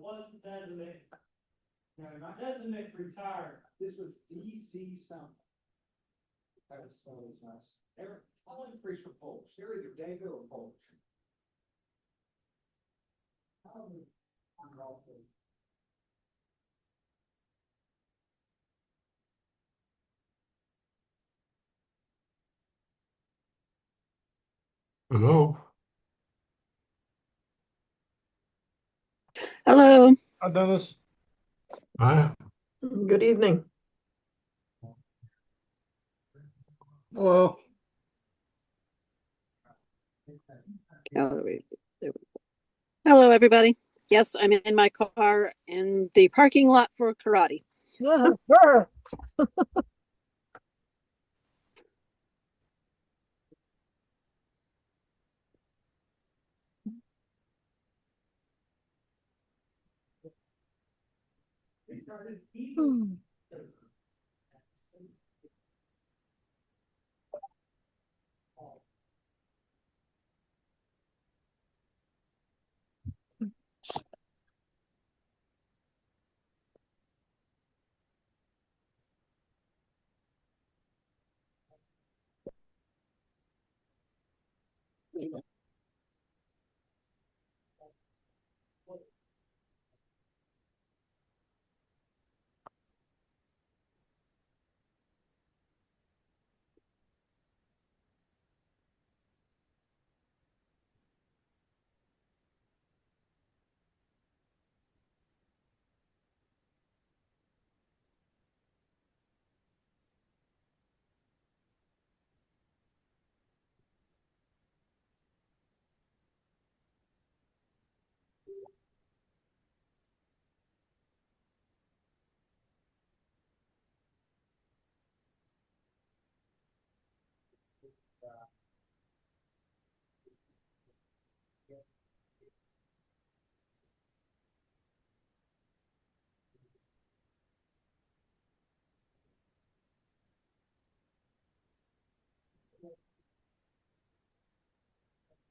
What's the designate? No, not designate retired. This was DC something. That was always nice. They're all increased for Polish. They're either Dago or Polish. Hello. Hello. Hi, Dennis. Hi. Good evening. Hello. Hello, everybody. Yes, I'm in my car in the parking lot for karate.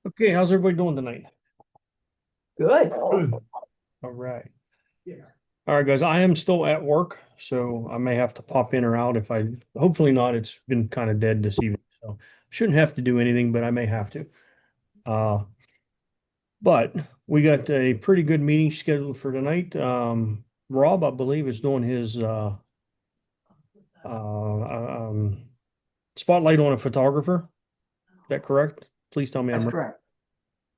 Okay, how's everybody doing tonight? Good. Good. All right. Yeah. All right, guys. I am still at work, so I may have to pop in or out if I, hopefully not. It's been kind of dead this evening, so shouldn't have to do anything, but I may have to. Uh, but we got a pretty good meeting scheduled for tonight. Rob, I believe, is doing his um, spotlight on a photographer. Is that correct? Please tell me I'm That's right. correct.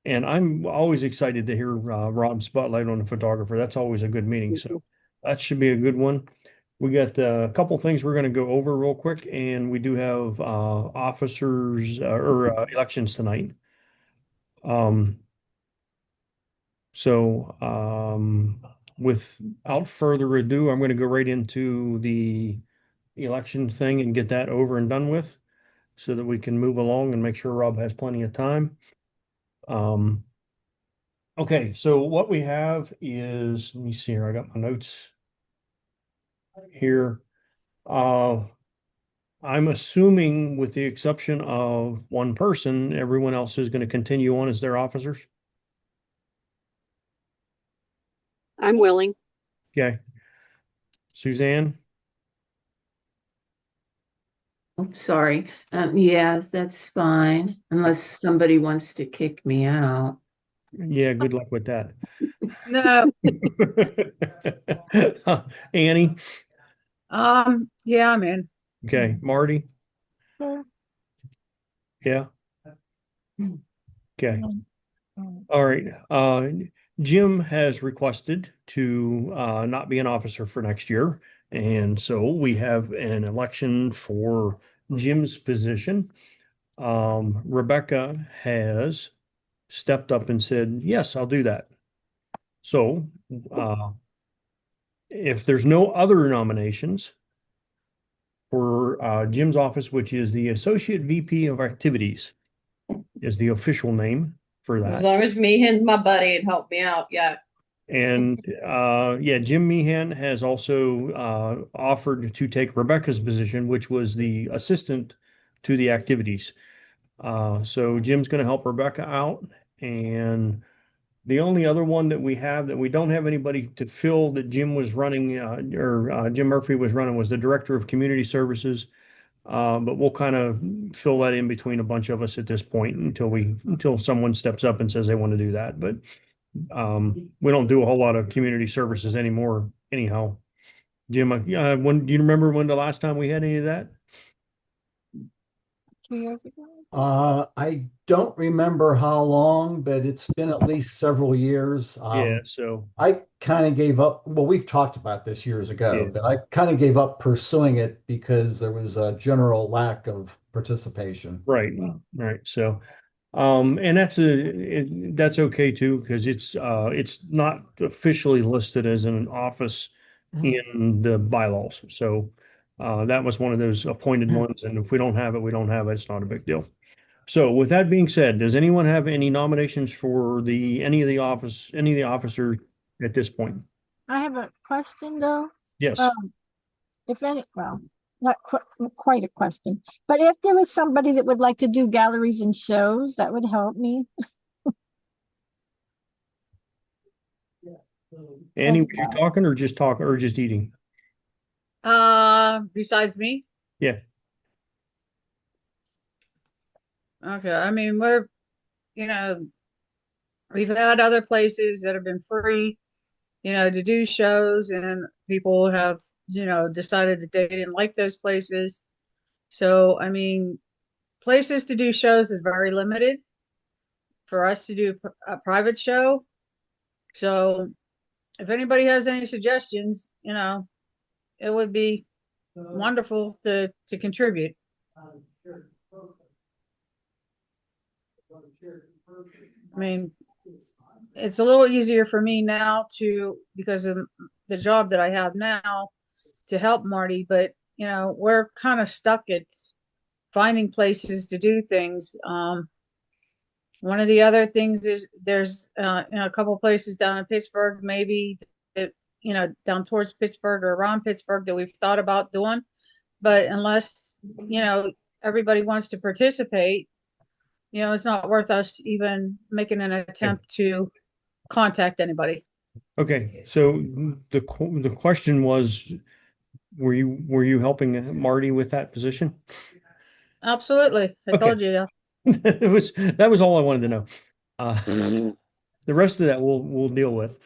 And I'm always excited to hear Rob's spotlight on the photographer. That's always a good meeting. So that should be a good one. We got a couple things we're going to go over real quick, and we do have officers or elections tonight. Um, so without further ado, I'm going to go right into the election thing and get that over and done with so that we can move along and make sure Rob has plenty of time. Um, Okay, so what we have is, let me see here, I got my notes here. I'm assuming with the exception of one person, everyone else is going to continue on as their officers. I'm willing. Okay. Suzanne, Oh, sorry. Yeah, that's fine, unless somebody wants to kick me out. yeah, good luck with that. No. Annie, Yeah, I'm in. okay. Marty, yeah, okay. All right. Jim has requested to not be an officer for next year. And so we have an election for Jim's position. Rebecca has stepped up and said, yes, I'll do that. So uh, if there's no other nominations for Jim's office, which is the Associate VP of Activities, is the official name for As that. long as Meehan's my buddy and help me out, yeah. And yeah, Jim Meehan has also offered to take Rebecca's position, which was the assistant to the activities. So Jim's going to help Rebecca out, and The only other one that we have that we don't have anybody to fill that Jim was running, Jim Murphy was running, was the Director of Community Services. But we'll kind of fill that in between a bunch of us at this point until someone steps up and says they want to do that. But we don't do a whole lot of community services anymore anyhow. Jim, when do you remember when the last time we had any of that? 2 years ago. I don't remember how long, but it's been at least several years. Yeah, so I kind of gave up. Well, we've talked about this years ago, Yeah. but I kind of gave up pursuing it because there was a general lack of participation. right. So and that's okay too, because it's not officially listed as an office in the bylaws. So that was one of those appointed ones, and if we don't have it, we don't have it. It's not a big deal. So with that being said, does anyone have any nominations for any of the officers at this point? I have a question though. Yes. If any, well, not quite a question, but if there was somebody that would like to do galleries and shows, that would help me. Annie, That's were you bad. talking or just eating? Besides me? Yeah. Okay, I mean, you know, we've had other places that have been free, to do shows, and people have, decided that they didn't like those places. So, I mean, places to do shows is very limited for us to do a private show. So, if anybody has any suggestions, it would be wonderful to contribute. I mean, it's a little easier for me now because of the job that I have now, to help Marty, but we're kind of stuck at finding places to do things. One of the other things is there's a couple places down in Pittsburgh, maybe that down towards Pittsburgh or around Pittsburgh, that we've thought about doing, but unless everybody wants to participate, it's not worth us even making an attempt to contact anybody. Okay. So the question was, were you helping Marty with that position? Absolutely. I Okay. told you that. That was all I wanted to know. The rest of that we'll deal with.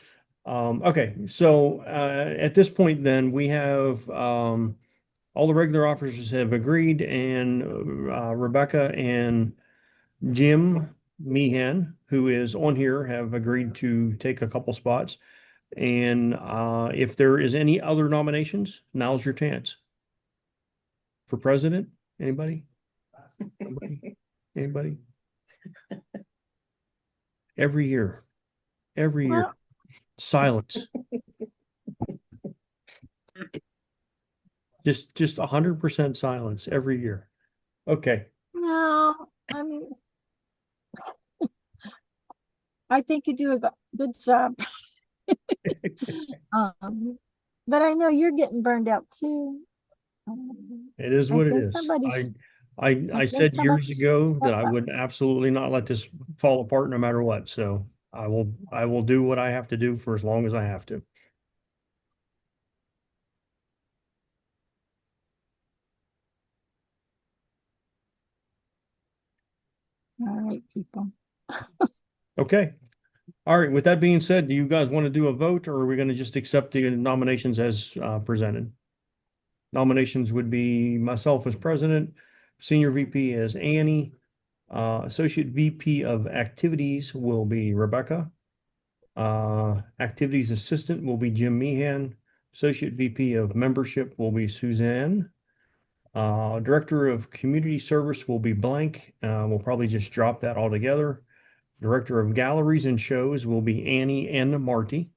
Okay, so at this point, then we have all the regular officers have agreed, and Rebecca and Jim Meehan, who is on here, have agreed to take a couple spots. And if there is any other nominations, now's your chance. For president, anybody? Anybody? Every year, Well- silence. Just 100% silence every year. Okay. No, I mean, I think you do a good job. But I know you're getting burned out too. It is I what it think is. somebody's- I think said years somebody's ago that I stepped up. would absolutely not let this fall apart no matter what. So I will do what I have to do for as long as I have to. All right, people. Okay. All right. With that being said, do you guys want to do a vote, or are we going to just accept the nominations as presented? Nominations would be myself as president, senior VP as Annie, associate VP of activities will be Rebecca. Activities assistant will be Jim Meehan. Associate VP of membership will be Suzanne. Director of community service will be blank. We'll probably just drop that altogether. Director of galleries and shows will be Annie and Marty.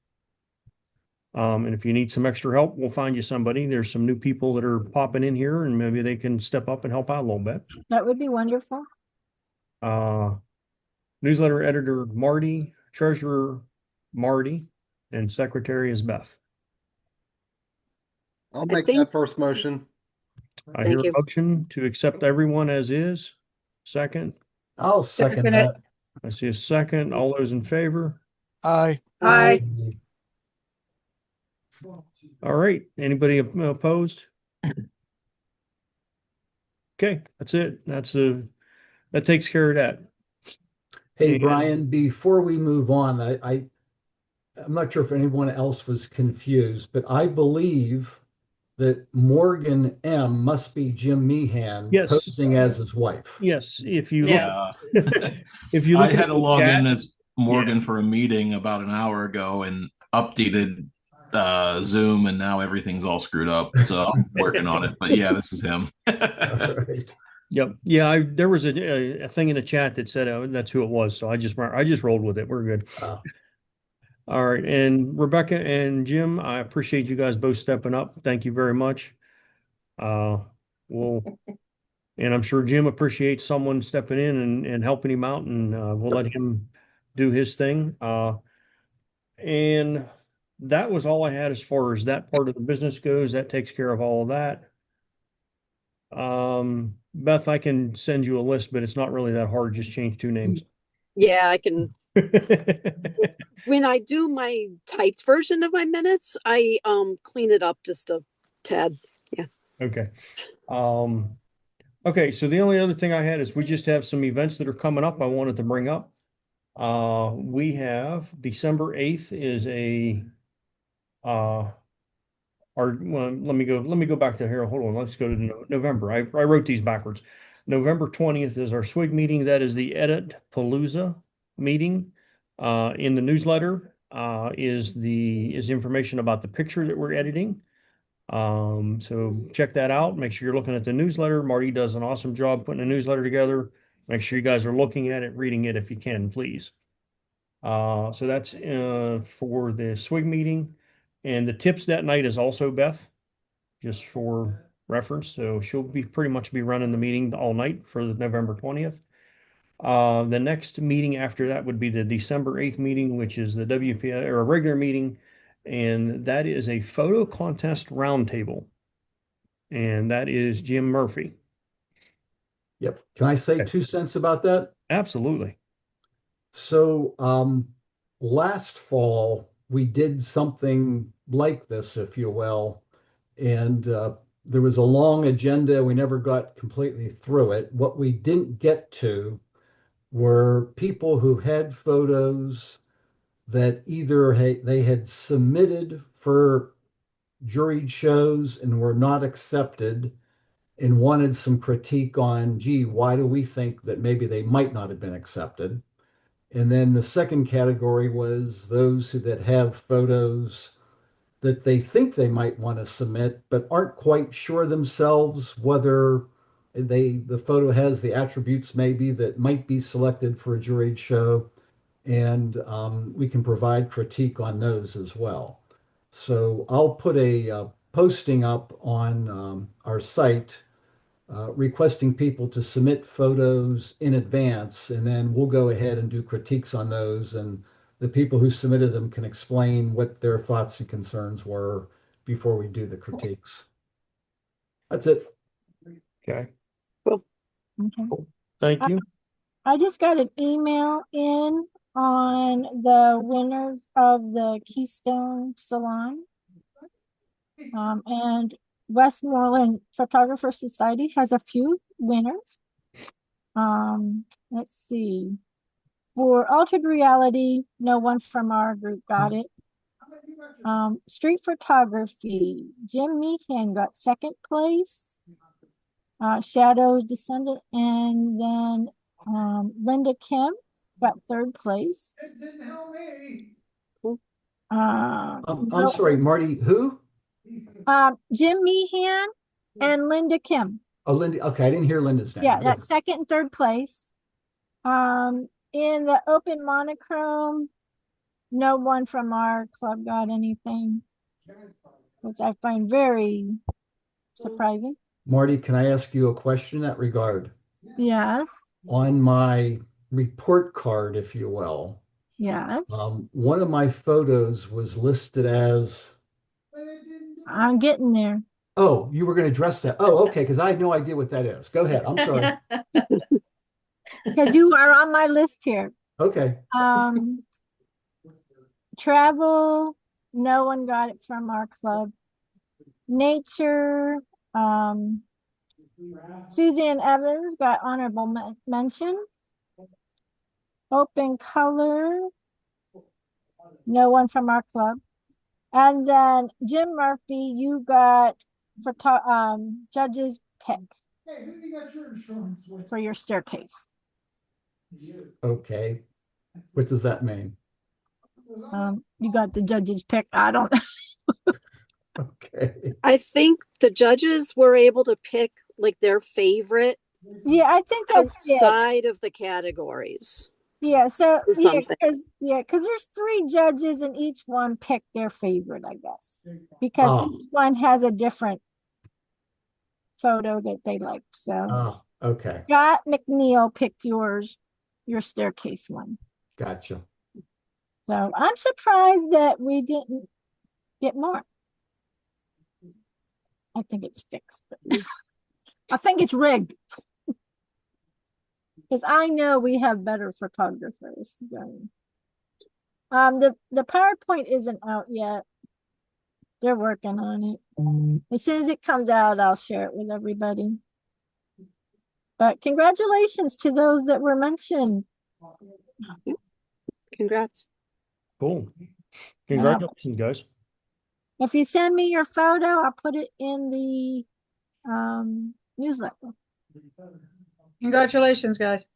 And if you need some extra help, we'll find you somebody. There's some new people that are popping in here, and maybe they can step up and help out a little bit. That would be wonderful. Newsletter editor Marty, treasurer Marty, and secretary is Beth. I'll I make think- that first motion. I Thank hear a you. motion to accept everyone as is. Second, I'll second Second it. that. I see a second. All those in favor? Aye. Aye. All right. Anybody opposed? Okay, that's it. That takes care of that. Hey, And- Brian, before we move on, I'm not sure if anyone else was confused, but I believe that Morgan M must be Jim Meehan Yes. posing as his wife. Yes, if you look, Yeah. if you I look at had to the log chat, in as Morgan for a meeting about an hour ago and updated Zoom, and now everything's all screwed up. So I'm working on it. But yeah, this is him. All right. yep, yeah, there was a thing in the chat that said that's who it was, so I just rolled with it. We're good. Uh, All right, and Rebecca and Jim, I appreciate you guys both stepping up. Thank you very much. We'll, and I'm sure Jim appreciates someone stepping in and helping him out, and we'll let him do his thing. And that was all I had as far as that part of the business goes. That takes care of all of that. Beth, I can send you a list, but it's not really that hard. Just change 2 names. Yeah, I can. When I do my typed version of my minutes, I clean it up just a tad. Okay. Okay, so the only other thing I had is we just have some events that are coming up I wanted to bring up. We have December 8th is well, let me go back to here. Hold on, let's go to November. I wrote these backwards. November 20th is our SWIG meeting. That is the Edit Palooza meeting. In the newsletter is information about the picture that we're editing. So check that out. Make sure you're looking at the newsletter. Marty does an awesome job putting a newsletter together. Make sure you guys are looking at it, reading it if you can, please. So that's for the SWIG meeting. And the tips that night is also Beth, just for reference. So she'll pretty much be running the meeting all night for the November 20th. The next meeting after that would be the December 8th meeting, which is the WPS or a regular meeting. And that is a photo contest roundtable. And that is Jim Murphy. Yep. Can I say Okay. 2 cents about that? Absolutely. So, last fall, we did something like this, if you will, and there was a long agenda. We never got completely through it. What we didn't get to were people who had photos that either they had submitted for juried shows and were not accepted and wanted some critique on, gee, why do we think that maybe they might not have been accepted? And then the second category was those that have photos that they think they might want to submit, but aren't quite sure themselves whether the photo has the attributes maybe that might be selected for a juried show. And we can provide critique on those as well. So I'll put a posting up on our site requesting people to submit photos in advance, and then we'll go ahead and do critiques on those. And the people who submitted them can explain what their thoughts and concerns were before we do the critiques. That's it. Okay. Okay. Thank you. I just got an email in on the winners of the Keystone Salon. And Westmoreland Photographer Society has a few winners. Let's see. For Altered Reality, no one from our group got it. Street Photography, Jim Meehan got 2nd place. Shadows Descendant, and then Linda Kim got 3rd place. I'm sorry, Marty, who? Jim Meehan and Linda Kim. Oh, Linda. Okay, I didn't hear Linda's name. Yeah, Good. that's 2nd and 3rd place. In the open monochrome, no one from our club got anything, which I find very surprising. Marty, can I ask you a question in that regard? Yes, On my report card, if you will, yes. one of my photos was listed as, I'm getting there. oh, you were going to address that. Oh, okay, because I had no idea what that is. Go ahead. I'm sorry. Because you are on my list here. Okay. Travel, no one got it from our club. Nature, Suzanne Evans got honorable mention. Open color, no one from our club. And then Jim Murphy, you got judge's pick for your staircase. Okay. What does that mean? You got the judge's pick. I don't Okay. I think the judges were able to pick like their favorite Yeah, I think that's it. outside of the categories. Yeah, so or something. because there's 3 judges and each one picked their favorite, I guess. Because each one has a different photo that they like. So Okay. Scott McNeil picked your staircase one. Gotcha. So I'm surprised that we didn't get more. I think it's fixed, but I think it's rigged. Because I know we have better photographers. So. The PowerPoint isn't out yet. They're working on it. As soon as it comes out, I'll share it with everybody. But congratulations to those that were mentioned. Congrats. Cool. Congratulations, guys. If you send me your photo, I'll put it in the newsletter. Congratulations, guys.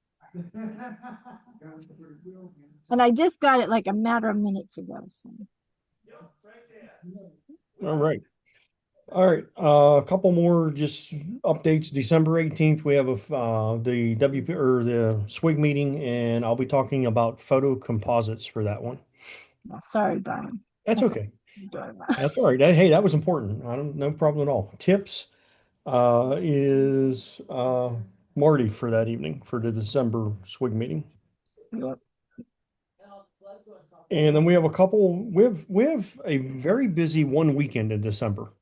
And I just got it like a matter of minutes ago. So. All right. A couple more just updates. December 18th, we have the WP or the SWIG meeting, and I'll be talking about photo composites for that one. Oh, sorry, Brian. That's okay. That's all right. Hey, that was important. No problem at all. Tips is Marty for that evening for the December SWIG meeting. Yep. And then we have we have a very busy one weekend in December.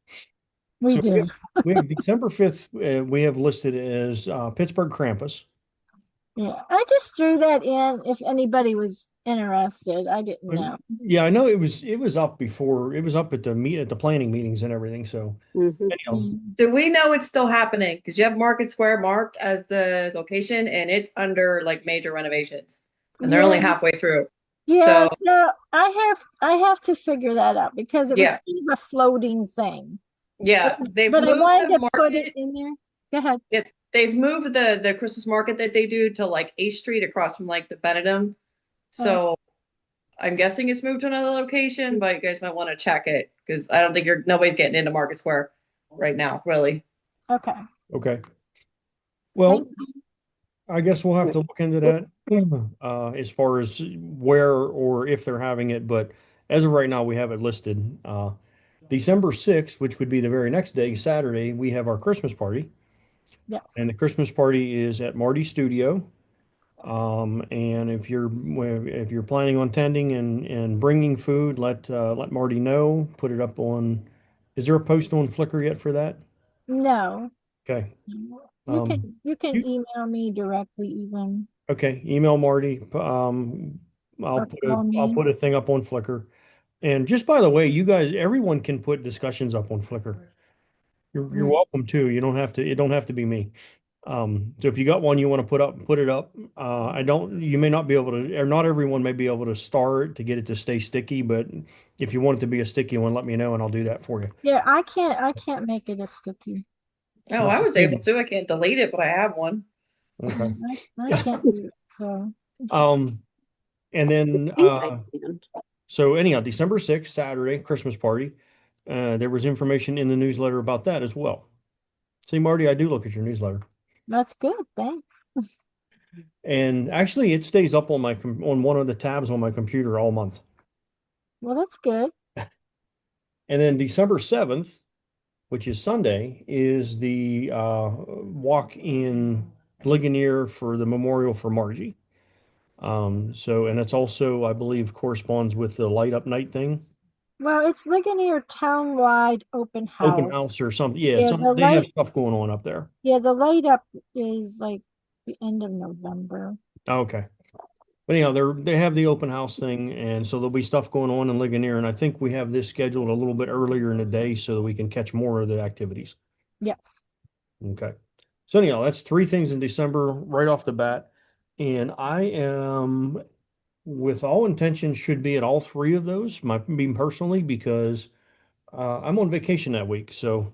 We do. We have December 5th, we have listed as Pittsburgh Krampus. Yeah, I just threw that in if anybody was interested. I didn't know. Yeah, I know it was up before. It was up at the planning meetings and everything. So anyhow, Do we know it's still happening? Because you have Market Square marked as the location and it's under like major renovations. And they're only halfway through. Yeah, So- so I have to figure that out because it was kind of a floating thing. Yeah, But I wanted to put it in there. Go ahead. They've moved the Christmas market that they do to like 8th Street across from like the Benedum. So I'm guessing it's moved to another location, but you guys might want to check it because I don't think nobody's getting into Market Square right now, really. Okay. Okay. Well, I guess we'll have to look into that as far as where or if they're having it. But as of right now, we have it listed. December 6th, which would be the very next day, Saturday, we have our Christmas party. Yes. And the Christmas party is at Marty's studio. And if you're planning on tending and bringing food, let Marty know. Put it up on. Is there a post on Flickr yet for that? No. Okay. You can email me directly even. Okay, email Marty. I'll put a thing up on Flickr. And just by the way, you guys, everyone can put discussions up on Flickr. You're welcome to. You don't have to. It don't have to be me. So if you got one you want to put it up. You may not be able to, or not everyone may be able to star it to get it to stay sticky, but if you want it to be a sticky one, let me know and I'll do that for you. Yeah, I can't make it a sticky. Oh, I was able to. I can't delete it, but I have one. Okay. I can't do it. So and then so anyhow, December 6th, Saturday, Christmas party. There was information in the newsletter about that as well. See, Marty, I do look at your newsletter. That's good. Thanks. And actually, it stays up on on one of the tabs on my computer all month. Well, that's good. And then December 7th, which is Sunday, is the walk in Ligonier for the memorial for Margie. And it's also, I believe, corresponds with the light up night thing. Well, it's Ligonier Townwide Open House. Open house or something. Yeah, they have stuff going on up there. Yeah, the light up is like the end of November. Okay. But anyhow, they have the open house thing, and so there'll be stuff going on in Ligonier, and I think we have this scheduled a little bit earlier in the day so that we can catch more of the activities. Yes. Okay. So anyhow, that's three things in December right off the bat. And I am, with all intentions, should be at all three of those, me personally, because I'm on vacation that week. So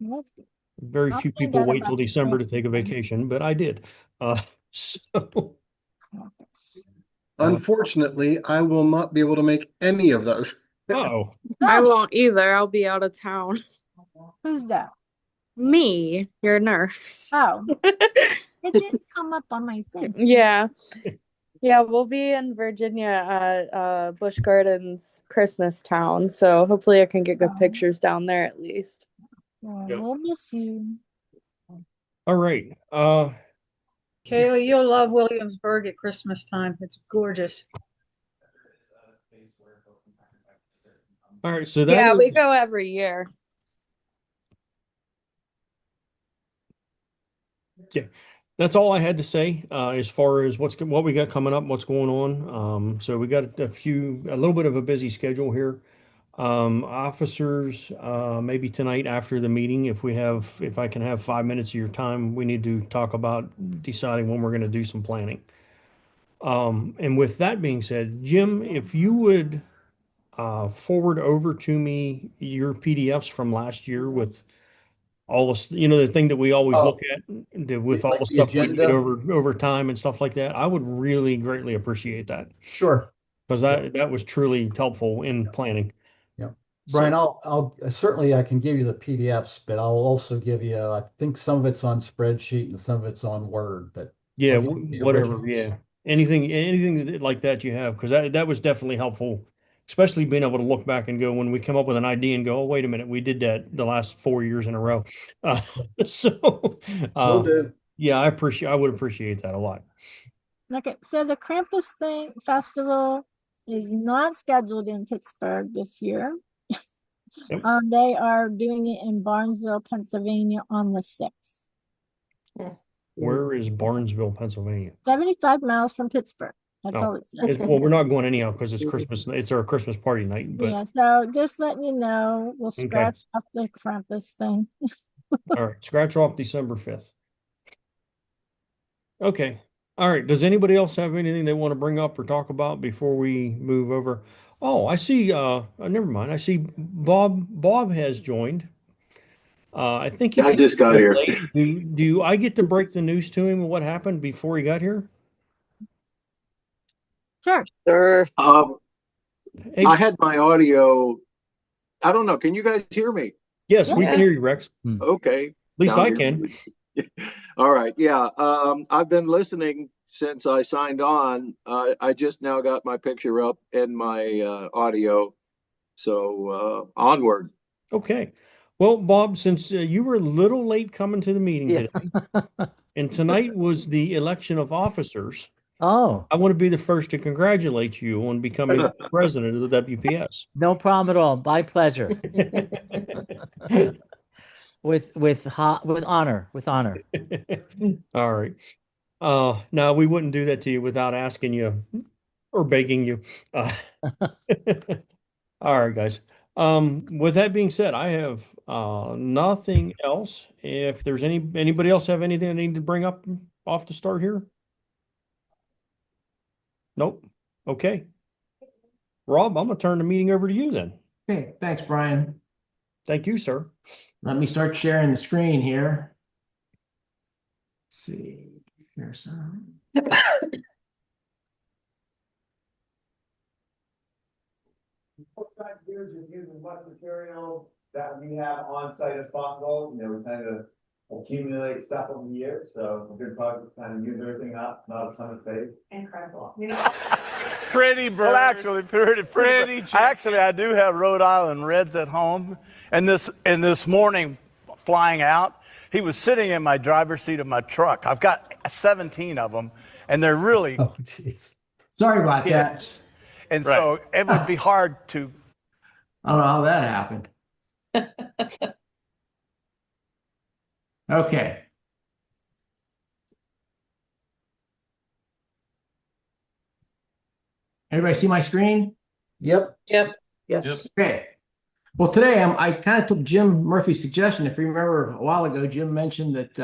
That's good. very I'll few find people out wait about till the December to campus take a then. vacation, but I did. So Unfortunately, I will not be able to make any of those. oh, I Oh, won't either. I'll be out of town. who's that? Me, your nurse. Oh, it didn't come up on my thing. Yeah. Yeah, we'll be in Virginia at Busch Gardens Christmas Town. So hopefully I can get good Oh. pictures down there at least. Well, Yep. we'll miss you. all right. Kaylee, you'll love Williamsburg at Christmas time. It's gorgeous. All right. So that Yeah, we is- go every year. that's all I had to say as far as what we got coming up, what's going on. So we got a little bit of a busy schedule here. Officers, maybe tonight after the meeting, if I can have 5 minutes of your time, we need to talk about deciding when we're going to do some planning. And with that being said, Jim, if you would forward over to me your PDFs from last year with all the, the thing that we always Oh. look at with all Like the the stuff we did agenda? over time and stuff like that, I would really greatly appreciate that Sure. because that was truly helpful in planning. Yeah. So- Brian, I'll certainly I can give you the PDFs, but I'll also give you, I think some of it's on spreadsheet and some of it's on Word, but Yeah, I'll give you the whatever. originals. Yeah, anything like that you have, because that was definitely helpful, especially being able to look back and go when we come up with an idea and go, oh, wait a minute, we did that the last 4 years in a row. So, Will do. yeah, I would appreciate that a lot. Okay, so the Krampus festival is not scheduled in Pittsburgh this year. Yep. They are doing it in Barnesville, Pennsylvania on the 6th. Where is Barnesville, Pennsylvania? 75 miles from Pittsburgh. That's Oh, all it says. Well, we're not going anyhow because it's Christmas. It's our Christmas party night. But Yeah, so just letting you know, we'll scratch off the Krampus thing. all right, scratch off December 5th. Okay. All right. Does anybody else have anything they want to bring up or talk about before we move over? Oh, I see. Never mind. I see Bob has joined. I think I just got here. Do I get to break the news to him of what happened before he got here? Sure. Sure. Hey, I had my audio. I don't know. Can you guys hear me? yes, we Yeah. can hear you, Rex. Okay. At least Down I here. can. All right. Yeah. I've been listening since I signed on. I just now got my picture up and my audio. So onward. Okay. Well, Bob, since you were a little late coming to the meeting today, and tonight was the election of officers, Oh, I want to be the first to congratulate you on becoming president of the WPS. no problem at all. My pleasure. With honor, with honor. All right. No, we wouldn't do that to you without asking you or begging you. All right, guys. With that being said, I have nothing else. If there's anybody else have anything they need to bring up off the start here? Nope. Okay. Rob, I'm gonna turn the meeting over to you then. Okay, thanks, Brian. Thank you, sir. Let me start sharing the screen here. Let's see, share some. 5 years of using as much material that we have on site as possible. You know, we kind of accumulate stuff over the years, so a good project to kind of use everything up, not a ton of space. Incredible. You know, Pretty bird. Well, actually, pretty. Actually, I do have Rhode Island Reds at home, and this morning, flying out, he was sitting in my driver's seat of my truck. I've got 17 of them, and they're really. Oh, jeez. Sorry about that. And so it would be hard to. I don't know how that happened. Okay. Everybody see my screen? Yep. Yep. Yes. Okay. Well, today I kind of took Jim Murphy's suggestion. If you remember a while ago, Jim mentioned that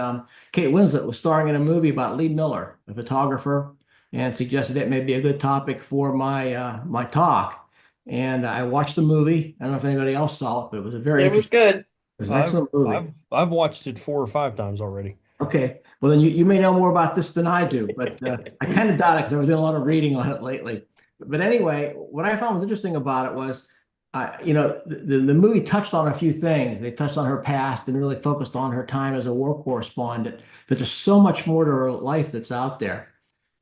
Kate Winslet was starring in a movie about Lee Miller, a photographer, and suggested that may be a good topic for my talk. And I watched the movie. I don't know if anybody else saw it, but it was a very It was interesting. good. It was an excellent movie. I've watched it 4 or 5 times already. Okay. Well, then you may know more about this than I do, but I kind of doubt it because I've been doing a lot of reading on it lately. But anyway, what I found was interesting about it was, the movie touched on a few things. They touched on her past and really focused on her time as a war correspondent. But there's so much more to her life that's out there.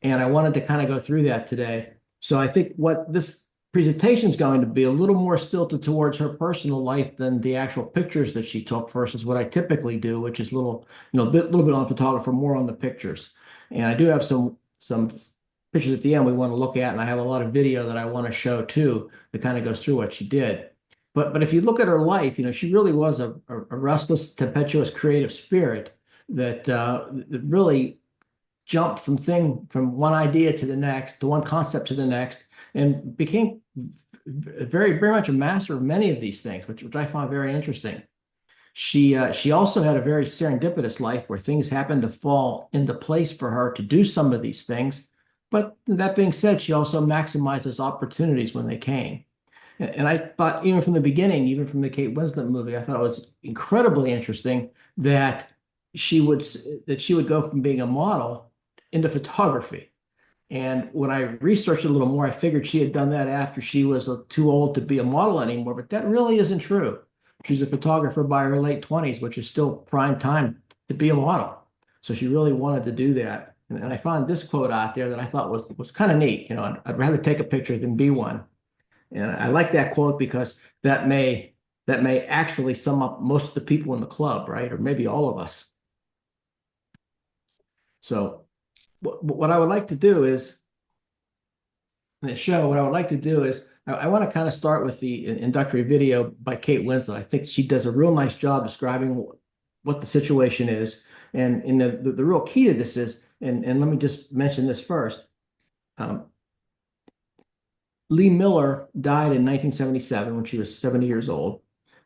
And I wanted to kind of go through that today. So I think what this presentation is going to be a little more stilted towards her personal life than the actual pictures that she took versus what I typically do, which is little bit on the photographer, more on the pictures. And I do have some pictures at the end we want to look at, and I have a lot of video that I want to show too that kind of goes through what she did. But if you look at her life, she really was a restless, tempestuous, creative spirit that really jumped from one idea to the next, to one concept to the next, and became very, very much a master of many of these things, which I found very interesting. She also had a very serendipitous life where things happened to fall into place for her to do some of these things. But that being said, she also maximizes opportunities when they came. And I thought, even from the beginning, even from the Kate Winslet movie, I thought it was incredibly interesting that she would go from being a model into photography. And when I researched it a little more, I figured she had done that after she was too old to be a model anymore, but that really isn't true. She's a photographer by her late 20s, which is still prime time to be a model. So she really wanted to do that. And I found this quote out there that I thought was kind of neat. I'd rather take a picture than be one. And I like that quote because that may actually sum up most of the people in the club, right? Or maybe all of us. So what I would like to do is, in the show, I want to kind of start with the introductory video by Kate Winslet. I think she does a real nice job describing what the situation is. And the real key to this is, and let me just mention this first. Lee Miller died in 1977 when she was 70 years old.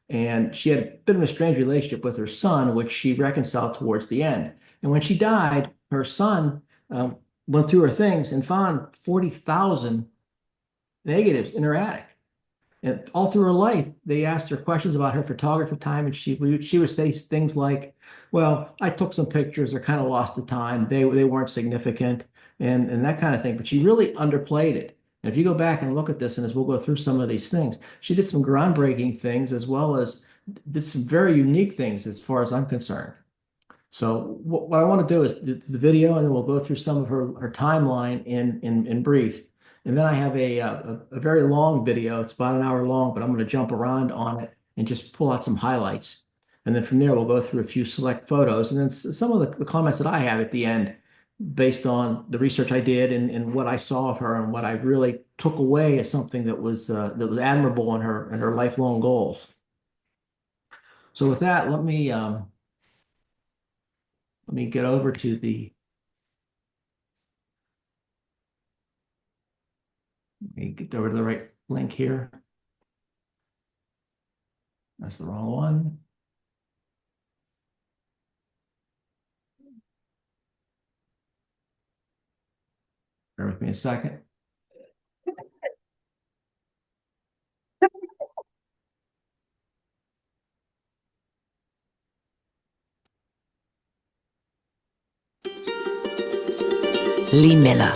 And she had a bit of a strange relationship with her son, which she reconciled towards the end. And when she died, her son went through her things and found 40,000 negatives in her attic. And all through her life, they asked her questions about her photography time, and she would say things like, well, I took some pictures, they're kind of lost to time, they weren't significant, and that kind of thing. But she really underplayed it. And if you go back and look at this, and as we'll go through some of these things, she did some groundbreaking things as well as did some very unique things as far as I'm concerned. So what I want to do is the video, and then we'll go through some of her timeline in brief. And then I have a very long video. It's about an hour long, but I'm going to jump around on it and just pull out some highlights. And then from there, we'll go through a few select photos. And then some of the comments that I have at the end, based on the research I did and what I saw of her and what I really took away as something that was admirable in her lifelong goals. So with that, let me get over to let me get over to the right link here. That's the wrong one. Bear with me a second. Lee Miller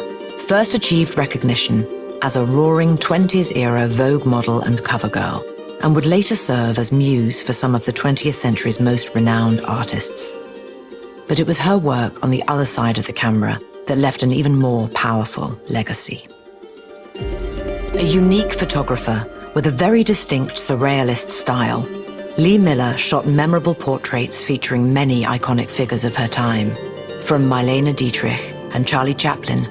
first achieved recognition as a roaring 20s-era Vogue model and cover girl, and would later serve as muse for some of the 20th century's most renowned artists. But it was her work on the other side of the camera that left an even more powerful legacy. A unique photographer with a very distinct surrealist style, Lee Miller shot memorable portraits featuring many iconic figures of her time, from Marlene Dietrich and Charlie Chaplin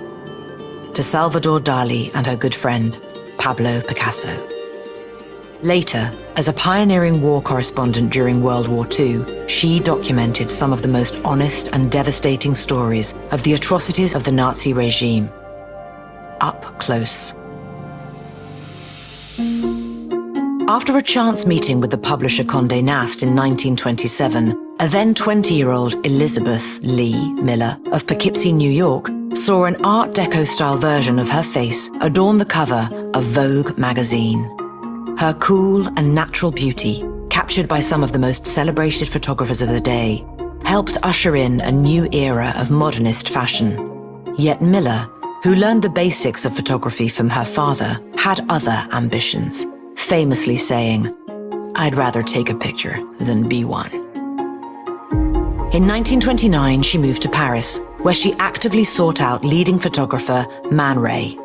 to Salvador Dali and her good friend, Pablo Picasso. Later, as a pioneering war correspondent during World War II, she documented some of the most honest and devastating stories of the atrocities of the Nazi regime. Up close. After a chance meeting with the publisher Condé Nast in 1927, a then 20-year-old Elizabeth Lee Miller of Poughkeepsie, New York, saw an Art Deco-style version of her face adorn the cover of Vogue magazine. Her cool and natural beauty, captured by some of the most celebrated photographers of the day, helped usher in a new era of modernist fashion. Yet Miller, who learned the basics of photography from her father, had other ambitions, famously saying, "I'd rather take a picture than be one." In 1929, she moved to Paris, where she actively sought out leading photographer Man Ray.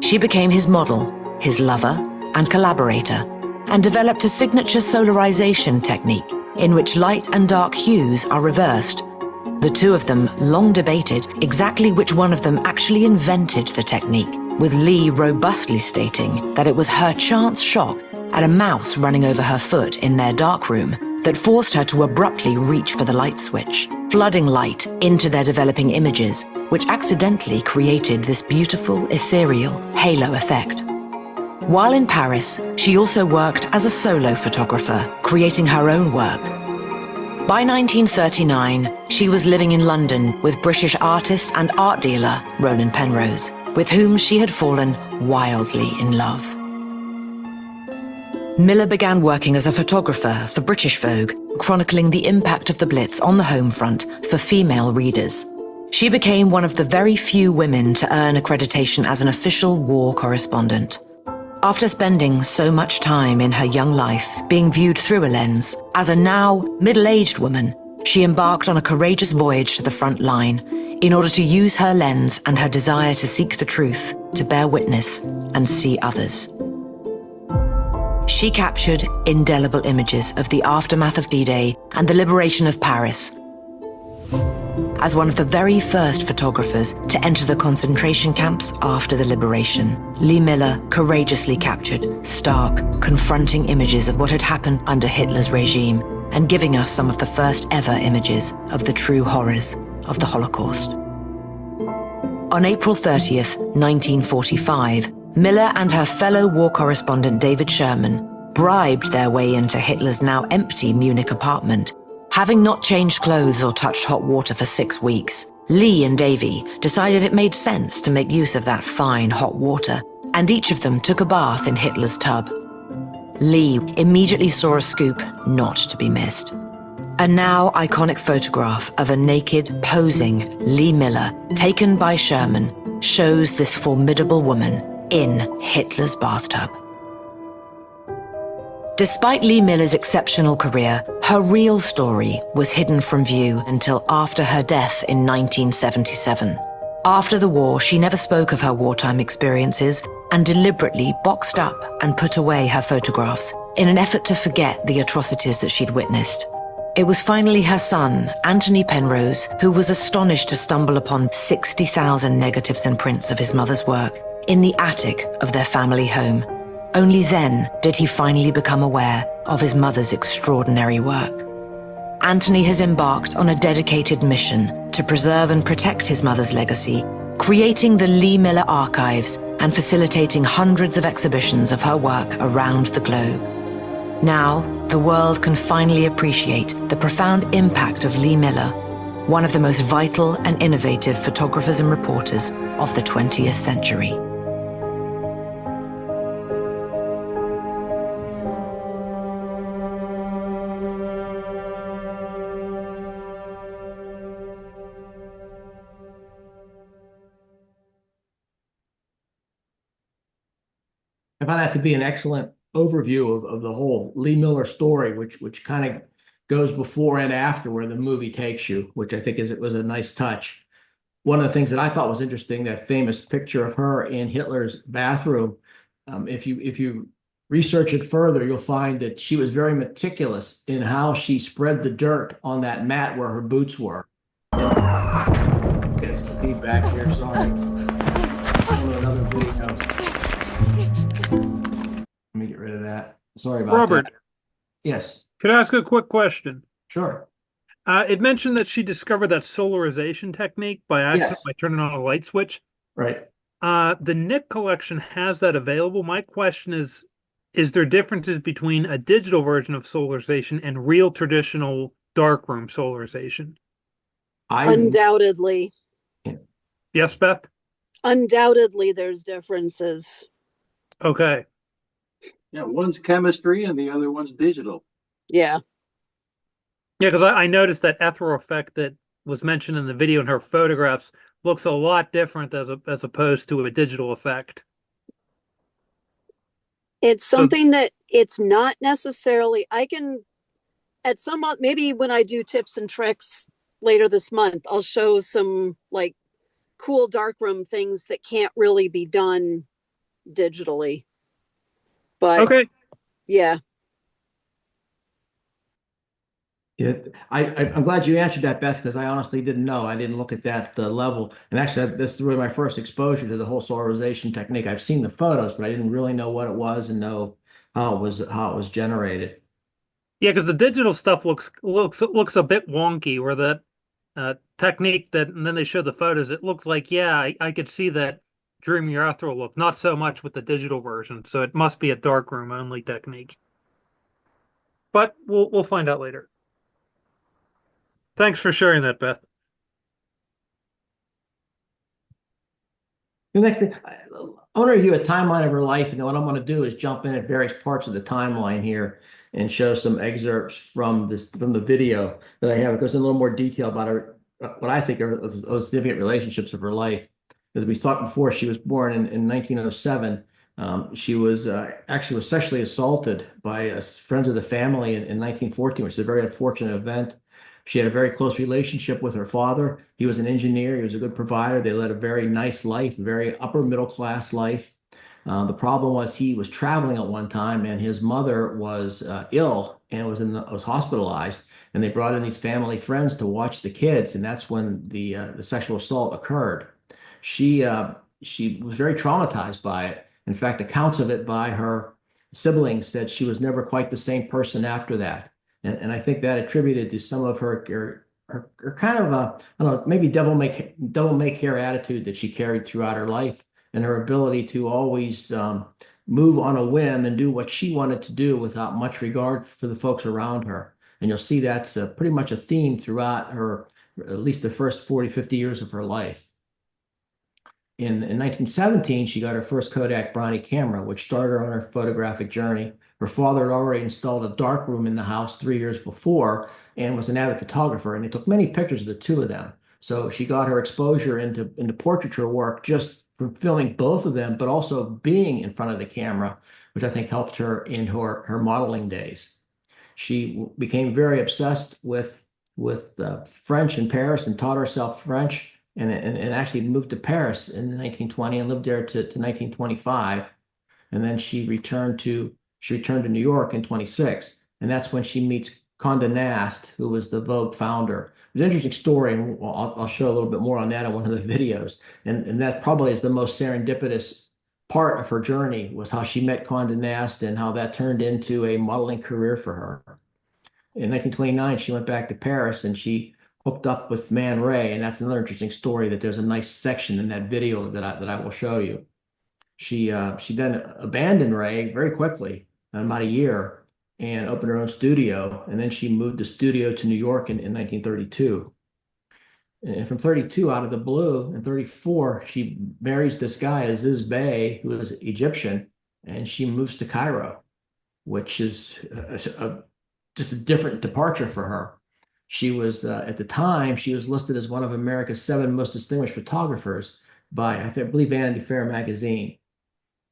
She became his model, his lover, and collaborator, and developed a signature solarization technique in which light and dark hues are reversed. The two of them long debated exactly which one of them actually invented the technique, with Lee robustly stating that it was her chance shot at a mouse running over her foot in their darkroom that forced her to abruptly reach for the light switch, flooding light into their developing images, which accidentally created this beautiful, ethereal halo effect. While in Paris, she also worked as a solo photographer, creating her own work. By 1939, she was living in London with British artist and art dealer Roland Penrose, with whom she had fallen wildly in love. Miller began working as a photographer for British Vogue, chronicling the impact of the Blitz on the home front for female readers. She became one of the very few women to earn accreditation as an official war correspondent. After spending so much time in her young life being viewed through a lens, as a now middle-aged woman, she embarked on a courageous voyage to the front line in order to use her lens and her desire to seek the truth, to bear witness and see others. She captured indelible images of the aftermath of D-Day and the liberation of Paris. As one of the very first photographers to enter the concentration camps after the liberation, Lee Miller courageously captured stark, confronting images of what had happened under Hitler's regime and giving us some of the first ever images of the true horrors of the Holocaust. On April 30th, 1945, Miller and her fellow war correspondent David Sherman bribed their way into Hitler's now empty Munich apartment. Having not changed clothes or touched hot water for 6 weeks, Lee and Davy decided it made sense to make use of that fine hot water, and each of them took a bath in Hitler's tub. Lee immediately saw a scoop not to be missed. A now iconic photograph of a naked, posing Lee Miller, taken by Sherman, shows this formidable woman in Hitler's bathtub. Despite Lee Miller's exceptional career, her real story was hidden from view until after her death in 1977. After the war, she never spoke of her wartime experiences and deliberately boxed up and put away her photographs in an effort to forget the atrocities that she'd witnessed. It was finally her son, Anthony Penrose, who was astonished to stumble upon 60,000 negatives and prints of his mother's work in the attic of their family home. Only then did he finally become aware of his mother's extraordinary work. Anthony has embarked on a dedicated mission to preserve and protect his mother's legacy, creating the Lee Miller Archives and facilitating hundreds of exhibitions of her work around the globe. Now, the world can finally appreciate the profound impact of Lee Miller, one of the most vital and innovative photographers and reporters of the 20th century. I found that to be an excellent overview of the whole Lee Miller story, which kind of goes before and after where the movie takes you, which I think was a nice touch. One of the things that I thought was interesting, that famous picture of her in Hitler's bathroom. If you research it further, you'll find that she was very meticulous in how she spread the dirt on that mat where her boots were. Get some feedback here, sorry. Another video. Let me get rid of that. Sorry about Robert. that. Yes. Could I ask a quick question? Sure. It mentioned that she discovered that solarization technique by accident Yes. by turning on a light switch. Right. The Nick collection has that available. My question is, is there differences between a digital version of solarization and real traditional darkroom solarization? Undoubtedly. Yes, Beth? Undoubtedly, there's differences. Okay. Yeah, one's chemistry and the other one's digital. Yeah. Yeah, because I noticed that ethereal effect that was mentioned in the video in her photographs looks a lot different as opposed to a digital effect. It's something that it's not necessarily, I can, at some, maybe when I do tips and tricks later this month, I'll show some like cool darkroom things that can't really be done digitally. But okay. Yeah. Yeah, I'm glad you answered that, Beth, because I honestly didn't know. I didn't look at that level. And actually, this is really my first exposure to the whole solarization technique. I've seen the photos, but I didn't really know what it was and know how it was generated. Yeah, because the digital stuff looks a bit wonky, where that technique that, and then they show the photos, it looks like, yeah, I could see that dreamy ethereal look, not so much with the digital version. So it must be a darkroom only technique. But we'll find out later. Thanks for sharing that, Beth. The next thing, I want to review a timeline of her life, and then what I'm going to do is jump in at various parts of the timeline here and show some excerpts from the video that I have. It goes in a little more detail about her, what I think are those significant relationships of her life. As we talked before, she was born in 1907. She was actually was sexually assaulted by friends of the family in 1914, which is a very unfortunate event. She had a very close relationship with her father. He was an engineer. He was a good provider. They led a very nice life, very upper middle class life. The problem was he was traveling at one time, and his mother was ill and was hospitalized. And they brought in these family friends to watch the kids, and that's when the sexual assault occurred. She was very traumatized by it. In fact, accounts of it by her siblings said she was never quite the same person after that. And I think that attributed to some of her kind of I don't know, maybe devil make hair attitude that she carried throughout her life, and her ability to always move on a whim and do what she wanted to do without much regard for the folks around her. And you'll see that's pretty much a theme throughout her, at least the first 40, 50 years of her life. In 1917, she got her first Kodak Bronny camera, which started her on her photographic journey. Her father had already installed a darkroom in the house 3 years before and was an avid photographer, and he took many pictures of the two of them. So she got her exposure into portraiture work just from filming both of them, but also being in front of the camera, which I think helped her in her modeling days. She became very obsessed with French in Paris and taught herself French and actually moved to Paris in 1920 and lived there to 1925. And then she returned to New York in 26. And that's when she meets Condé Nast, who was the Vogue founder. It's an interesting story, and I'll show a little bit more on that in one of the videos. And that probably is the most serendipitous part of her journey, was how she met Condé Nast and how that turned into a modeling career for her. In 1929, she went back to Paris and she hooked up with Man Ray, and that's another interesting story. That there's a nice section in that video that I will show you. She then abandoned Ray very quickly, in about a year, and opened her own studio. And then she moved the studio to New York in 1932. And from 32, out of the blue, in 34, she marries this guy, Aziz Bey, who is Egyptian, and she moves to Cairo, which is just a different departure for her. She was, at the time, she was listed as one of America's 7 most distinguished photographers by, I believe, Vanity Fair magazine.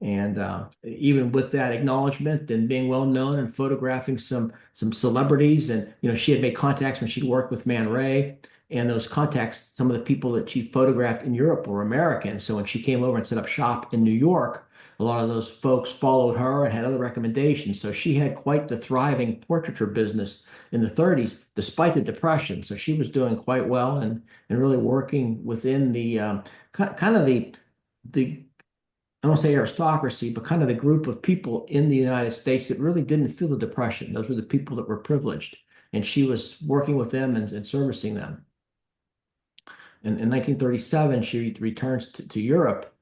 And even with that acknowledgement and being well known and photographing some celebrities, and she had made contacts when she worked with Man Ray, and those contacts, some of the people that she photographed in Europe were American. So when she came over and set up shop in New York, a lot of those folks followed her and had other recommendations. So she had quite the thriving portraiture business in the 30s, despite the Depression. So she was doing quite well and really working within the kind of the I don't say aristocracy, but kind of the group of people in the United States that really didn't feel the Depression. Those were the people that were privileged, and she was working with them and servicing them. In 1937, she returns to Europe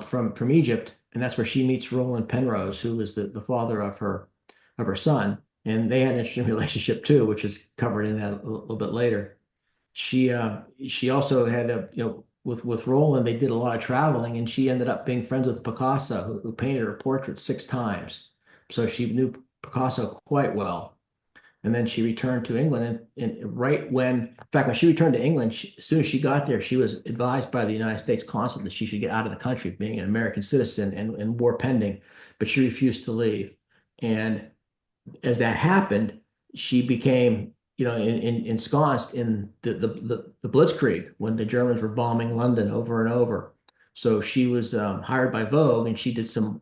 from Egypt, and that's where she meets Roland Penrose, who is the father of her son. And they had an interesting relationship too, which is covered in that a little bit later. She also had with Roland, they did a lot of traveling, and she ended up being friends with Picasso, who painted her portrait 6 times. So she knew Picasso quite well. And then she returned to England, and in fact, when she returned to England, as soon as she got there, she was advised by the United States consul that she should get out of the country, being an American citizen and war pending, but she refused to leave. And as that happened, she became, ensconced in the Blitzkrieg when the Germans were bombing London over and over. So she was hired by Vogue, and she did some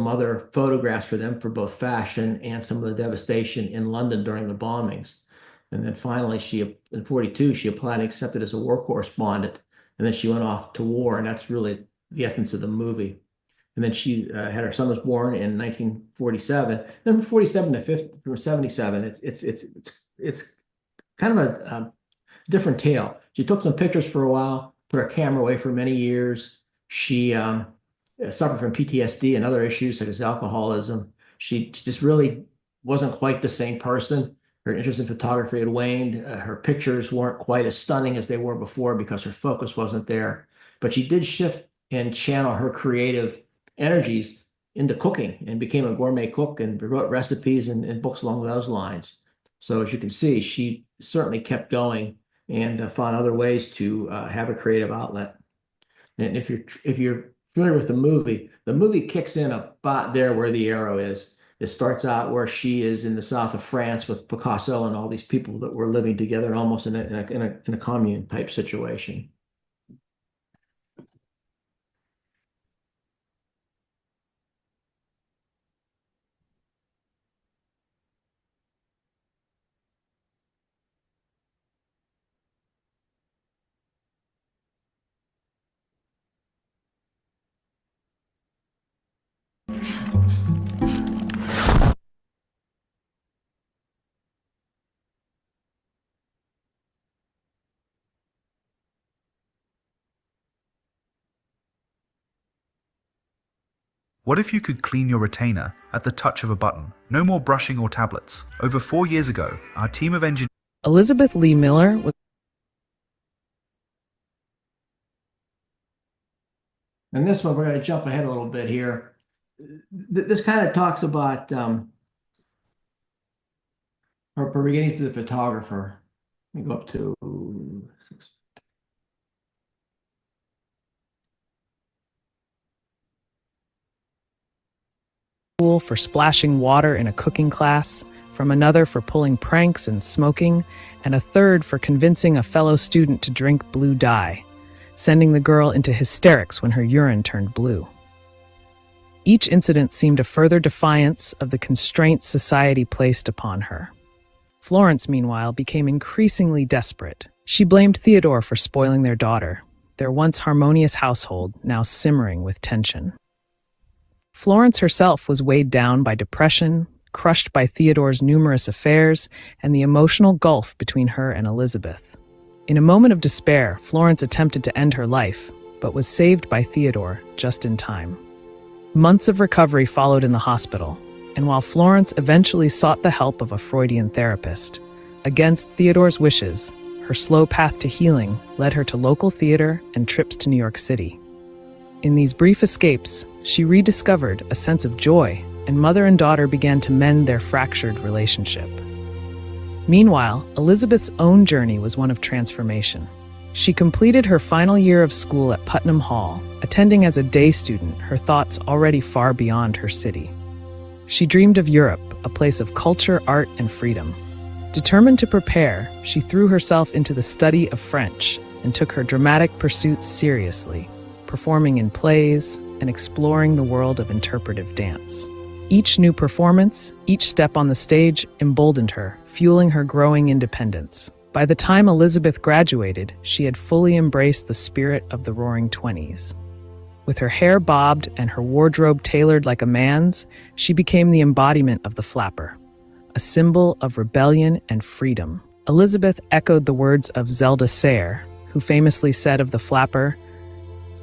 other photographs for them for both fashion and some of the devastation in London during the bombings. And then finally, in 42, she applied and accepted as a war correspondent, and then she went off to war, and that's really the essence of the movie. And then she had her son was born in 1947. Then from 47 to 50, from 77, it's kind of a different tale. She took some pictures for a while, put her camera away for many years. She suffered from PTSD and other issues such as alcoholism. She just really wasn't quite the same person. Her interest in photography had waned. Her pictures weren't quite as stunning as they were before because her focus wasn't there. But she did shift and channel her creative energies into cooking and became a gourmet cook and wrote recipes and books along those lines. So as you can see, she certainly kept going and found other ways to have a creative outlet. And if you're familiar with the movie kicks in about there where the arrow is. It starts out where she is in the south of France with Picasso and all these people that were living together almost in a commune type situation. What if you could clean your retainer at the touch of a button? No more brushing or tablets. Over 4 years ago, our team of engineers... Elizabeth Lee Miller was... And this one, we're going to jump ahead a little bit here. This kind of talks about her beginnings as a photographer. Let me go up to... for splashing water in a cooking class, from another for pulling pranks and smoking, and a third for convincing a fellow student to drink blue dye, sending the girl into hysterics when her urine turned blue. Each incident seemed a further defiance of the constraints society placed upon her. Florence, meanwhile, became increasingly desperate. She blamed Theodore for spoiling their daughter, their once harmonious household now simmering with tension. Florence herself was weighed down by depression, crushed by Theodore's numerous affairs, and the emotional gulf between her and Elizabeth. In a moment of despair, Florence attempted to end her life, but was saved by Theodore just in time. Months of recovery followed in the hospital, and while Florence eventually sought the help of a Freudian therapist, against Theodore's wishes, her slow path to healing led her to local theater and trips to New York City. In these brief escapes, she rediscovered a sense of joy, and mother and daughter began to mend their fractured relationship. Meanwhile, Elizabeth's own journey was one of transformation. She completed her final year of school at Putnam Hall, attending as a day student, her thoughts already far beyond her city. She dreamed of Europe, a place of culture, art, and freedom. Determined to prepare, she threw herself into the study of French and took her dramatic pursuits seriously, performing in plays and exploring the world of interpretive dance. Each new performance, each step on the stage emboldened her, fueling her growing independence. By the time Elizabeth graduated, she had fully embraced the spirit of the Roaring Twenties. With her hair bobbed and her wardrobe tailored like a man's, she became the embodiment of the flapper, a symbol of rebellion and freedom. Elizabeth echoed the words of Zelda Sayre, who famously said of the flapper,